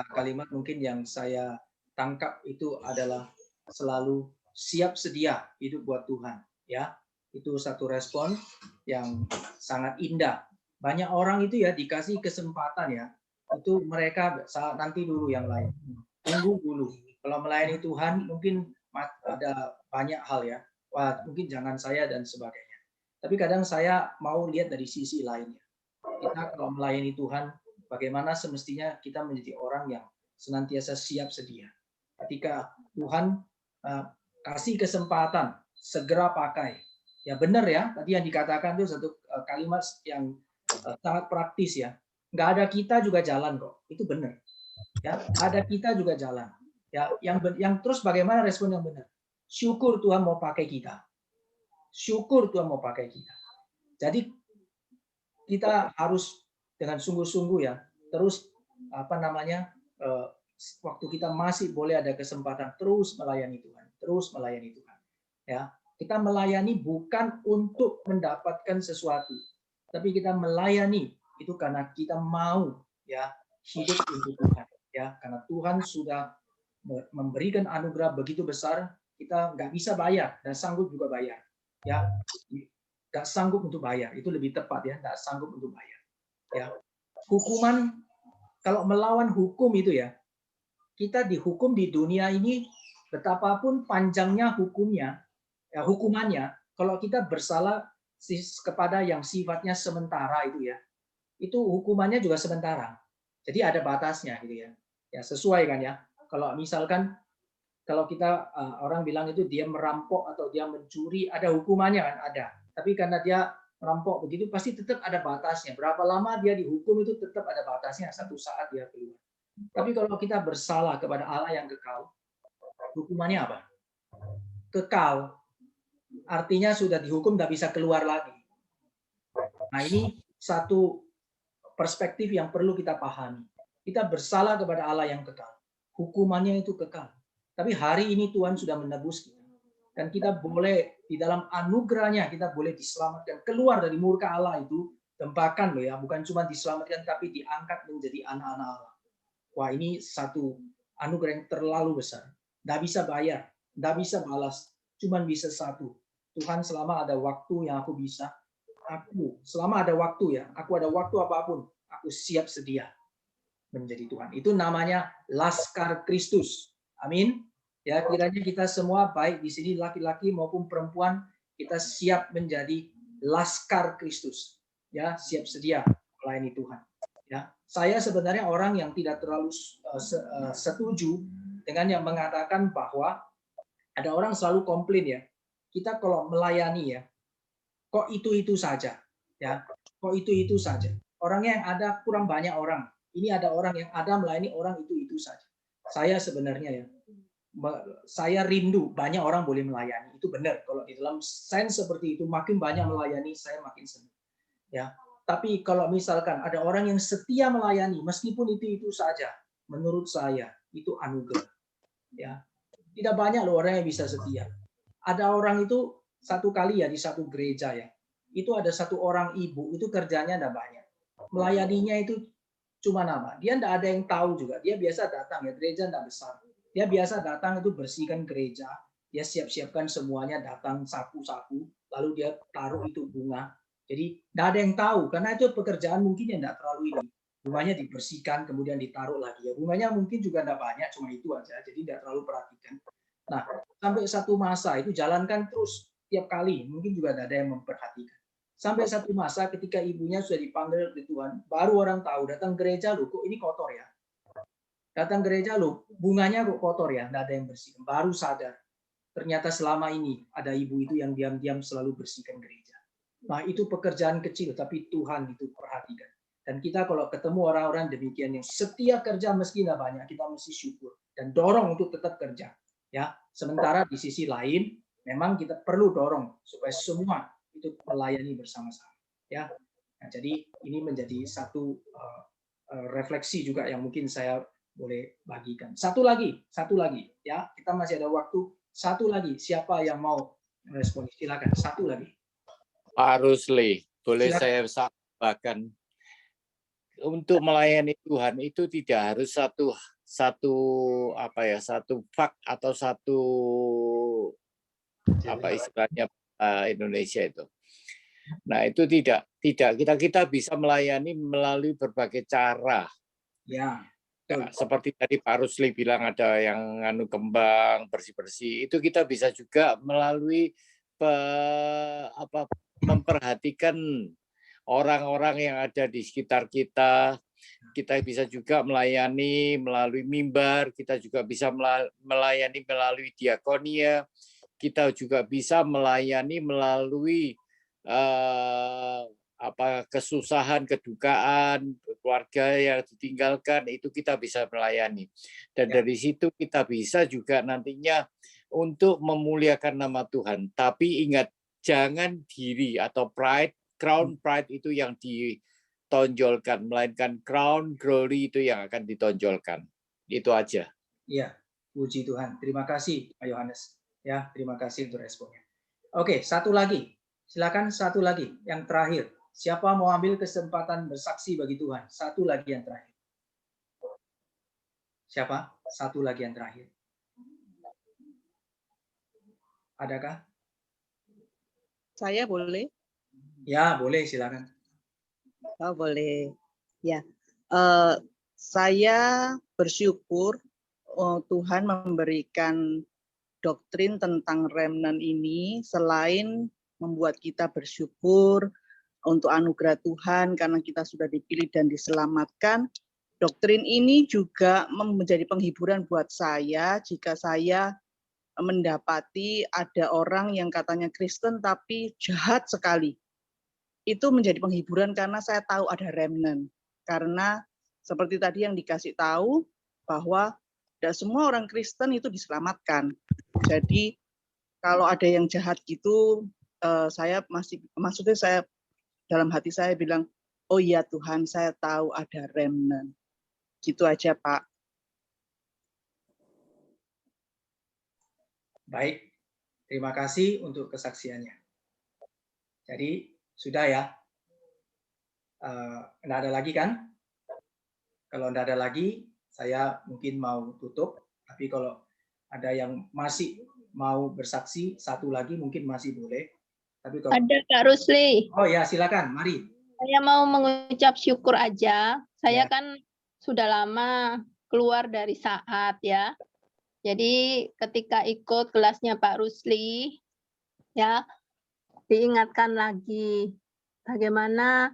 kalimat mungkin yang saya tangkap itu adalah selalu siap sedia hidup buat Tuhan ya. Itu satu respon yang sangat indah. Banyak orang itu ya dikasih kesempatan ya, itu mereka nanti dulu yang lain. Tunggu dulu. Kalau melayani Tuhan mungkin ada banyak hal ya. Wah, mungkin jangan saya dan sebagainya. Tapi kadang saya mau lihat dari sisi lainnya. Kita kalau melayani Tuhan, bagaimana semestinya kita menjadi orang yang senantiasa siap sedia. Ketika Tuhan kasih kesempatan, segera pakai. Ya benar ya, tadi yang dikatakan itu satu kalimat yang sangat praktis ya. Nggak ada kita juga jalan kok, itu benar. Ya, ada kita juga jalan. Ya, yang terus bagaimana respon yang benar? Syukur Tuhan mau pakai kita. Syukur Tuhan mau pakai kita. Jadi kita harus dengan sungguh-sungguh ya, terus waktu kita masih boleh ada kesempatan terus melayani Tuhan, terus melayani Tuhan. Ya, kita melayani bukan untuk mendapatkan sesuatu, tapi kita melayani itu karena kita mau ya hidup untuk Tuhan. Ya, karena Tuhan sudah memberikan anugerah begitu besar, kita nggak bisa bayar dan sanggup juga bayar. Ya, nggak sanggup untuk bayar, itu lebih tepat ya, nggak sanggup untuk bayar. Ya, hukuman kalau melawan hukum itu ya, kita dihukum di dunia ini betapapun panjangnya hukumnya, ya hukumannya, kalau kita bersalah kepada yang sifatnya sementara itu ya, itu hukumannya juga sementara. Jadi ada batasnya gitu ya. Ya sesuai kan ya. Kalau misalkan kalau kita orang bilang itu dia merampok atau dia mencuri, ada hukumannya kan, ada. Tapi karena dia merampok begitu pasti tetap ada batasnya. Berapa lama dia dihukum itu tetap ada batasnya, satu saat dia keluar. Tapi kalau kita bersalah kepada Allah yang kekal, hukumannya apa? Kekal. Artinya sudah dihukum nggak bisa keluar lagi. Nah, ini satu perspektif yang perlu kita pahami. Kita bersalah kepada Allah yang kekal. Hukumannya itu kekal. Tapi hari ini Tuhan sudah menebus kita. Dan kita boleh, di dalam anugerahnya, kita boleh diselamatkan. Keluar dari murka Allah itu, tempakan loh ya. Bukan cuma diselamatkan, tapi diangkat menjadi anak-anak Allah. Wah, ini satu anugerah yang terlalu besar. Nggak bisa bayar, nggak bisa balas. Cuman bisa satu. Tuhan, selama ada waktu yang aku bisa, selama ada waktu ya, aku ada waktu apapun, aku siap sedia menjadi Tuhan. Itu namanya Laskar Kristus. Amin. Ya, kiranya kita semua baik di sini laki-laki maupun perempuan, kita siap menjadi Laskar Kristus. Ya, siap sedia melayani Tuhan. Ya, saya sebenarnya orang yang tidak terlalu setuju dengan yang mengatakan bahwa ada orang selalu komplain ya, kita kalau melayani ya, kok itu saja, ya, kok itu saja. Orangnya yang ada kurang banyak orang. Ini ada orang yang ada melayani orang itu saja. Saya sebenarnya ya, saya rindu banyak orang boleh melayani. Itu benar. Kalau di dalam sense seperti itu, makin banyak melayani, saya makin senang. Ya, tapi kalau misalkan ada orang yang setia melayani, meskipun itu saja, menurut saya itu anugerah. Ya, tidak banyak loh orang yang bisa setia. Ada orang itu satu kali ya di satu gereja ya, itu ada satu orang ibu itu kerjanya tidak banyak, melayaninya itu cuma nama. Dia tidak ada yang tahu juga. Dia biasa datang ya, gereja tidak besar. Dia biasa datang itu bersihkan gereja, dia siap-siapkan semuanya, datang sapu-sapu, lalu dia taruh itu bunga. Jadi tidak ada yang tahu karena itu pekerjaan mungkin yang tidak terlalu ini. Bunganya dibersihkan kemudian ditaruh lagi ya. Bunganya mungkin juga tidak banyak, cuma itu aja. Jadi tidak terlalu perhatikan. Nah, sampai satu masa itu jalankan terus tiap kali, mungkin juga tidak ada yang memperhatikan. Sampai satu masa ketika ibunya sudah dipanggil oleh Tuhan, baru orang tahu, datang gereja loh, kok ini kotor ya. Datang gereja loh, bunganya kok kotor ya, tidak ada yang bersihkan. Baru sadar, ternyata selama ini ada ibu itu yang diam-diam selalu bersihkan gereja. Nah, itu pekerjaan kecil, tapi Tuhan itu perhatikan. Dan kita kalau ketemu orang-orang demikian yang setia kerja meski tidak banyak, kita mesti syukur dan dorong untuk tetap kerja. Ya, sementara di sisi lain memang kita perlu dorong supaya semua itu melayani bersama-sama. Ya, nah, jadi ini menjadi satu refleksi juga yang mungkin saya boleh bagikan. Satu lagi, ya kita masih ada waktu. Satu lagi, siapa yang mau respon? Silakan. Satu lagi.
Pak Rusli, boleh
Silakan.
saya bahkan untuk melayani Tuhan itu tidak harus satu fak atau satu istilahnya Indonesia itu. Nah, itu tidak kita bisa melayani melalui berbagai cara.
Ya.
Seperti tadi Pak Rusli bilang ada yang nganu kembang bersih-bersih, itu kita bisa juga melalui memperhatikan orang-orang yang ada di sekitar kita. Kita bisa juga melayani melalui mimbar, kita juga bisa melayani melalui diakonia, kita juga bisa melayani melalui kesusahan, kedukaan, keluarga yang ditinggalkan, itu kita bisa melayani. Dan dari situ kita bisa juga nantinya untuk memuliakan nama Tuhan. Tapi ingat, jangan diri atau crown pride itu yang ditonjolkan, melainkan crown glory itu yang akan ditonjolkan. Itu aja.
Iya, puji Tuhan. Terima kasih Pak Yohanes. Ya, terima kasih untuk responnya. Oke, satu lagi. Silakan satu lagi, yang terakhir. Siapa mau ambil kesempatan bersaksi bagi Tuhan? Satu lagi yang terakhir. Siapa? Satu lagi yang terakhir. Adakah?
Saya boleh?
Ya, boleh, silakan.
Oh, boleh. Ya. Saya bersyukur Tuhan memberikan doktrin tentang remnant ini selain membuat kita bersyukur untuk anugerah Tuhan karena kita sudah dipilih dan diselamatkan. Doktrin ini juga menjadi penghiburan buat saya jika saya mendapati ada orang yang katanya Kristen tapi jahat sekali. Itu menjadi penghiburan karena saya tahu ada remnant. Karena seperti tadi yang dikasih tahu bahwa tidak semua orang Kristen itu diselamatkan. Jadi kalau ada yang jahat gitu, saya dalam hati saya bilang, oh iya Tuhan, saya tahu ada remnant. Gitu aja, Pak.
Baik, terima kasih untuk kesaksiannya. Jadi sudah ya, nggak ada lagi kan? Kalau nggak ada lagi, saya mungkin mau tutup. Tapi kalau ada yang masih mau bersaksi, satu lagi mungkin masih boleh. Tapi kalau
Ada Kak Rusli.
oh ya silakan, mari.
Saya mau mengucap syukur aja. Saya
Ya.
kan sudah lama keluar dari Saat ya. Jadi ketika ikut kelasnya Pak Rusli, ya diingatkan lagi bagaimana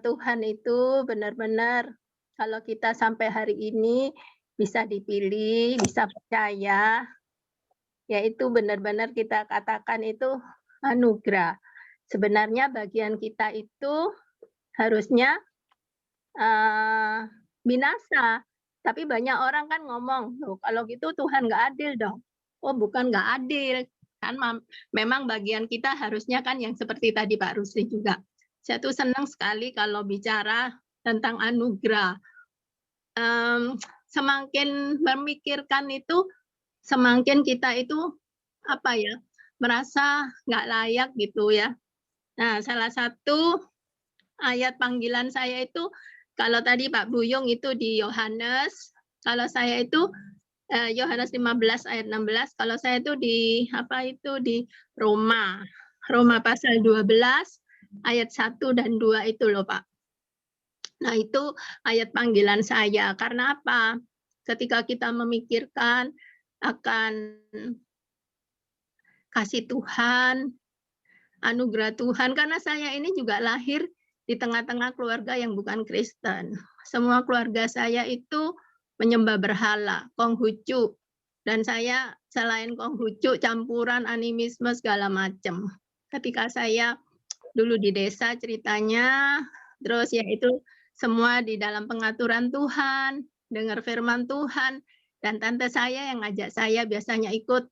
Tuhan itu benar-benar kalau kita sampai hari ini bisa dipilih, bisa percaya, yaitu benar-benar kita katakan itu anugerah. Sebenarnya bagian kita itu harusnya binasa, tapi banyak orang kan ngomong, loh, kalau gitu Tuhan nggak adil dong. Oh bukan nggak adil, kan memang bagian kita harusnya kan yang seperti tadi Pak Rusli juga. Saya tuh senang sekali kalau bicara tentang anugerah. Semakin memikirkan itu, semakin kita itu apa ya, merasa nggak layak gitu ya. Nah, salah satu ayat panggilan saya itu, kalau tadi Pak Buyung itu di Yohanes, kalau saya itu Yohanes 15 ayat 16, kalau saya itu di apa itu di Roma pasal 12 ayat 1 dan 2 itu loh Pak. Nah itu ayat panggilan saya. Karena apa? Ketika kita memikirkan akan kasih Tuhan, anugerah Tuhan, karena saya ini juga lahir di tengah-tengah keluarga yang bukan Kristen. Semua keluarga saya itu menyembah berhala, Konghucu. Dan saya selain Konghucu, campuran animisme segala macam. Ketika saya dulu di desa ceritanya, terus ya itu semua di dalam pengaturan Tuhan, dengar firman Tuhan, dan tante saya yang ngajak saya biasanya ikut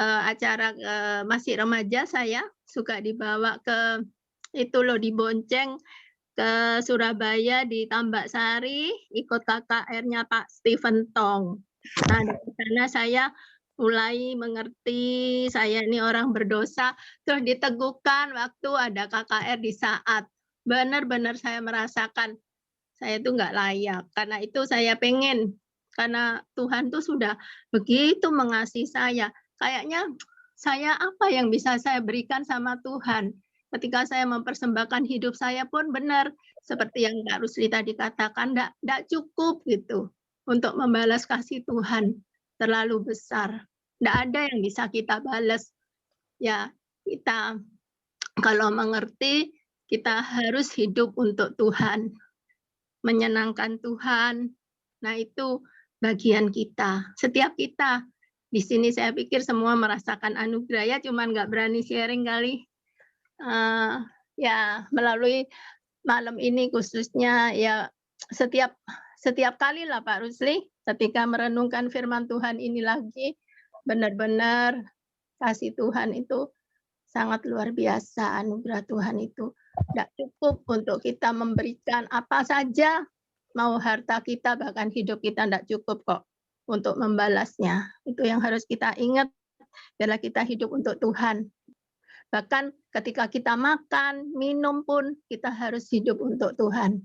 acara masih remaja, saya suka dibawa ke itu loh, dibonceng ke Surabaya di Tambak Sari, ikut KKR-nya Pak Stephen Tong. Nah dari sana saya mulai mengerti saya ini orang berdosa, terus diteguhkan waktu ada KKR di Saat. Benar-benar saya merasakan saya itu nggak layak. Karena itu saya pengen, karena Tuhan tuh sudah begitu mengasihi saya. Kayaknya saya apa yang bisa saya berikan sama Tuhan. Ketika saya mempersembahkan hidup saya pun benar. Seperti yang Kak Rusli tadi katakan, nggak cukup gitu untuk membalas kasih Tuhan. Terlalu besar. Nggak ada yang bisa kita balas. Ya, kita kalau mengerti, kita harus hidup untuk Tuhan. Menyenangkan Tuhan. Nah, itu bagian kita. Setiap kita. Di sini saya pikir semua merasakan anugerah, ya cuman nggak berani sharing kali. Ya, melalui malam ini khususnya ya setiap kali lah Pak Rusli ketika merenungkan firman Tuhan ini lagi, benar-benar kasih Tuhan itu sangat luar biasa. Anugerah Tuhan itu tidak cukup untuk kita memberikan apa saja, mau harta kita bahkan hidup kita tidak cukup kok untuk membalasnya. Itu yang harus kita ingat bila kita hidup untuk Tuhan. Bahkan ketika kita makan, minum pun kita harus hidup untuk Tuhan.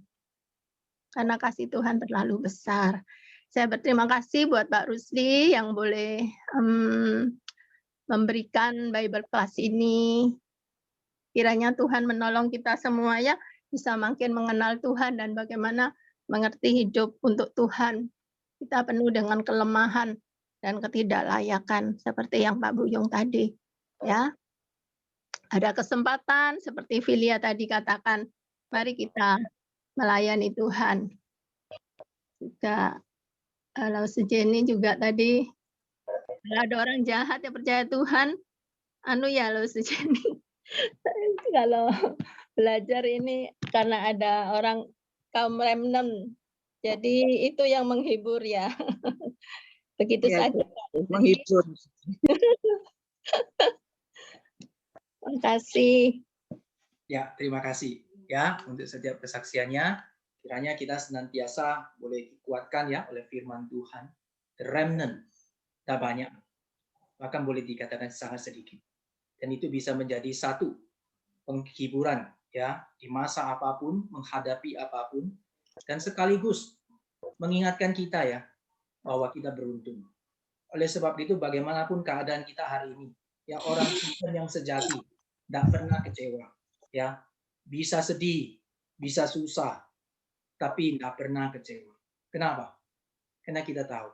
Karena kasih Tuhan terlalu besar. Saya berterima kasih buat Pak Rusli yang boleh memberikan Bible Class ini. Kiranya Tuhan menolong kita semua ya, bisa makin mengenal Tuhan dan bagaimana mengerti hidup untuk Tuhan. Kita penuh dengan kelemahan dan ketidaklayakan seperti yang Pak Buyung tadi. Ya. Ada kesempatan seperti Filia tadi katakan, mari kita melayani Tuhan. Juga kalau Sejeni juga tadi, kalau ada orang jahat yang percaya Tuhan, ya lo Sejeni. Kalau belajar ini karena ada orang kaum remnant, jadi itu yang menghibur ya. Begitu
Ya,
saja.
menghibur.
Terima kasih.
Ya, terima kasih ya untuk setiap kesaksiannya. Kiranya kita senantiasa boleh dikuatkan ya oleh firman Tuhan. The remnant, tak banyak, bahkan boleh dikatakan sangat sedikit. Dan itu bisa menjadi satu penghiburan ya di masa apapun, menghadapi apapun, dan sekaligus mengingatkan kita ya bahwa kita beruntung. Oleh sebab itu bagaimanapun keadaan kita hari ini, ya orang Kristen yang sejati tidak pernah kecewa, ya bisa sedih, bisa susah, tapi tidak pernah kecewa. Kenapa? Karena kita tahu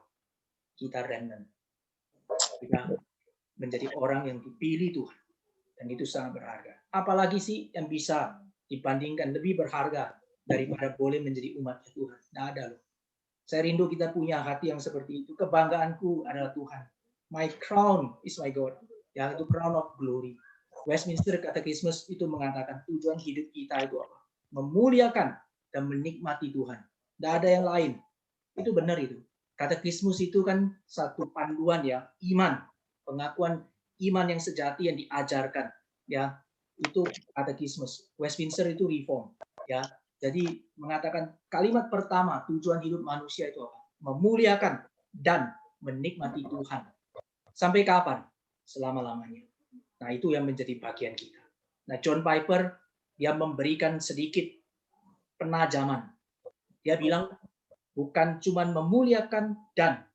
kita remnant, kita menjadi orang yang dipilih Tuhan, dan itu sangat berharga. Apalagi sih yang bisa dibandingkan lebih berharga daripada boleh menjadi umat Tuhan? Tidak ada loh. Saya rindu kita punya hati yang seperti itu. Kebanggaanku adalah Tuhan. My crown is my God. Ya, itu crown of glory. Westminster Catechismus itu mengatakan tujuan hidup kita itu apa? Memuliakan dan menikmati Tuhan. Tidak ada yang lain. Itu benar itu. Katekismus itu kan satu panduan ya, iman, pengakuan iman yang sejati yang diajarkan. Ya, itu katekismus. Westminster itu reform. Ya, jadi mengatakan kalimat pertama tujuan hidup manusia itu apa? Memuliakan dan menikmati Tuhan. Sampai kapan? Selama-lamanya. Nah, itu yang menjadi bagian kita. Nah, John Piper dia memberikan sedikit penajaman. Dia bilang bukan cuma memuliakan dan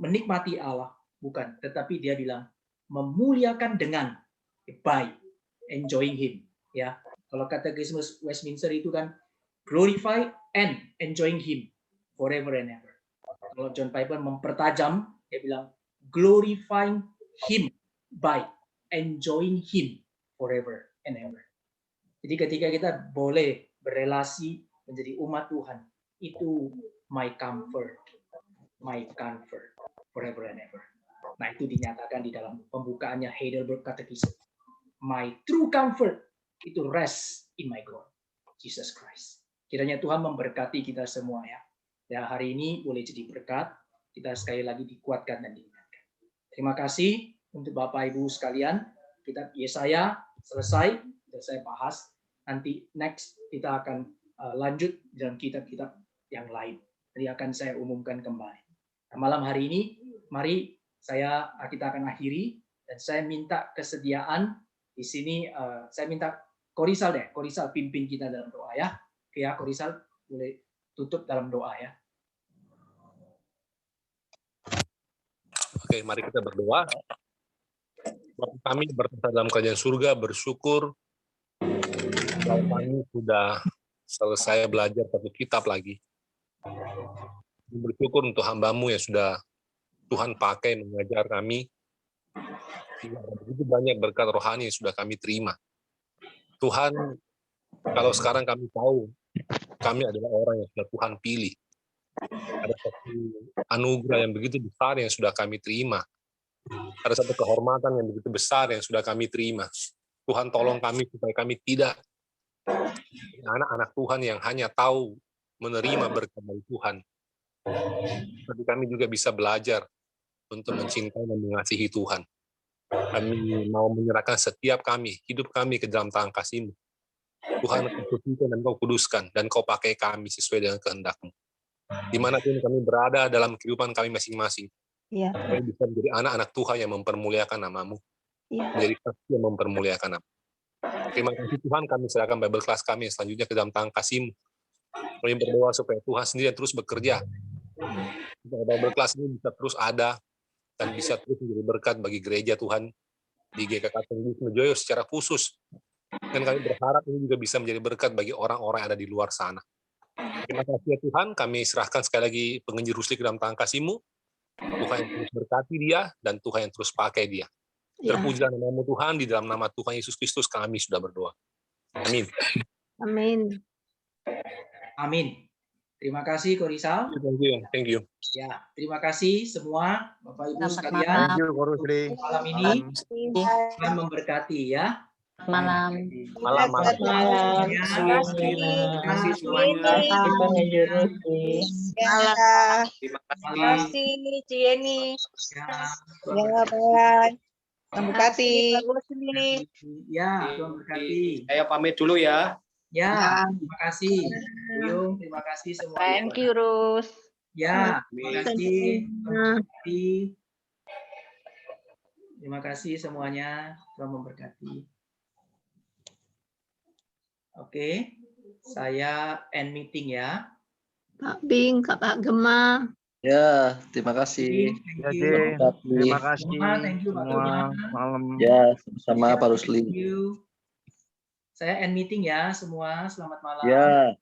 menikmati Allah, bukan, tetapi dia bilang memuliakan dengan by enjoying Him. Ya, kalau katekismus Westminster itu kan glorify and enjoying Him forever and ever. Kalau John Piper mempertajam, dia bilang glorifying Him by enjoying Him forever and ever. Jadi ketika kita boleh berelasi menjadi umat Tuhan, itu my comfort forever and ever. Nah, itu dinyatakan di dalam pembukaannya Heidelberg Catechism. My true comfort itu rest in my God, Jesus Christ. Kiranya Tuhan memberkati kita semua ya. Ya, hari ini boleh jadi berkat, kita sekali lagi dikuatkan dan diingatkan. Terima kasih untuk Bapak Ibu sekalian. Kitab Yesaya selesai, sudah saya bahas. Nanti next kita akan lanjut dalam kitab-kitab yang lain. Jadi akan saya umumkan kembali. Nah, malam hari ini, mari kita akan akhiri dan saya minta kesediaan di sini. Saya minta Korisal pimpin kita dalam doa ya. Oke ya, Korisal boleh tutup dalam doa ya.
Oke, mari kita berdoa. Kami berada dalam kerajaan surga, bersyukur kalau kami sudah selesai belajar satu kitab lagi. Bersyukur untuk hamba-Mu yang sudah Tuhan pakai mengajar kami. Begitu banyak berkat rohani yang sudah kami terima. Tuhan, kalau sekarang kami tahu, kami adalah orang yang sudah Tuhan pilih. Ada satu anugerah yang begitu besar yang sudah kami terima. Ada satu kehormatan yang begitu besar yang sudah kami terima. Tuhan tolong kami supaya kami tidak anak-anak Tuhan yang hanya tahu menerima berkat dari Tuhan. Tapi kami juga bisa belajar untuk mencintai dan mengasihi Tuhan. Kami mau menyerahkan setiap hidup kami ke dalam tangan kasih-Mu. Tuhan, Kau sucikan dan Kau kuduskan, dan Kau pakai kami sesuai dengan kehendak-Mu. Dimanapun kami berada dalam kehidupan kami masing-masing, kami bisa menjadi anak-anak Tuhan yang mempermuliakan nama-Mu, menjadi saksi yang mempermuliakan nama. Terima kasih Tuhan, kami serahkan Bible class kami selanjutnya ke dalam tangan kasih-Mu. Kami berdoa supaya Tuhan sendiri yang terus bekerja, supaya Bible class ini bisa terus ada dan bisa terus menjadi berkat bagi gereja Tuhan di GKK Tenggu secara khusus. Dan kami berharap ini juga bisa menjadi berkat bagi orang-orang yang ada di luar sana. Terima kasih ya Tuhan, kami serahkan sekali lagi penginjil Rusli ke dalam tangan kasih-Mu. Tuhan yang terus berkati dia, dan Tuhan yang terus pakai dia. Terpujilah nama-Mu Tuhan, di dalam nama Tuhan Yesus Kristus kami sudah berdoa. Amin.
Amin.
Amin. Terima kasih Korisal.
Thank you.
Ya, terima kasih semua Bapak Ibu
Selamat
sekalian.
malam.
Thank you, Korusri.
Malam ini Tuhan memberkati ya.
Malam.
Malam.
Terima kasih semuanya.
Terima kasih, Cieni.
Ya,
Ya, bye. Tuhan berkati.
Ya, Tuhan berkati.
Saya pamit dulu ya.
Ya, terima kasih. Yung, terima kasih semuanya.
Thank you, Rus.
Ya, terima kasih. Tuhan memberkati. Terima kasih semuanya. Tuhan memberkati. Oke, saya end meeting ya.
Pak Bing, Pak Gema.
Ya, terima kasih.
Thank
Ya,
you.
Ding. Terima kasih
Semua, thank you Pak
semua.
Gema.
Malam.
Ya, sama
Ya,
Pak Rusli.
thank you. Saya end meeting ya semua. Selamat malam.
Ya.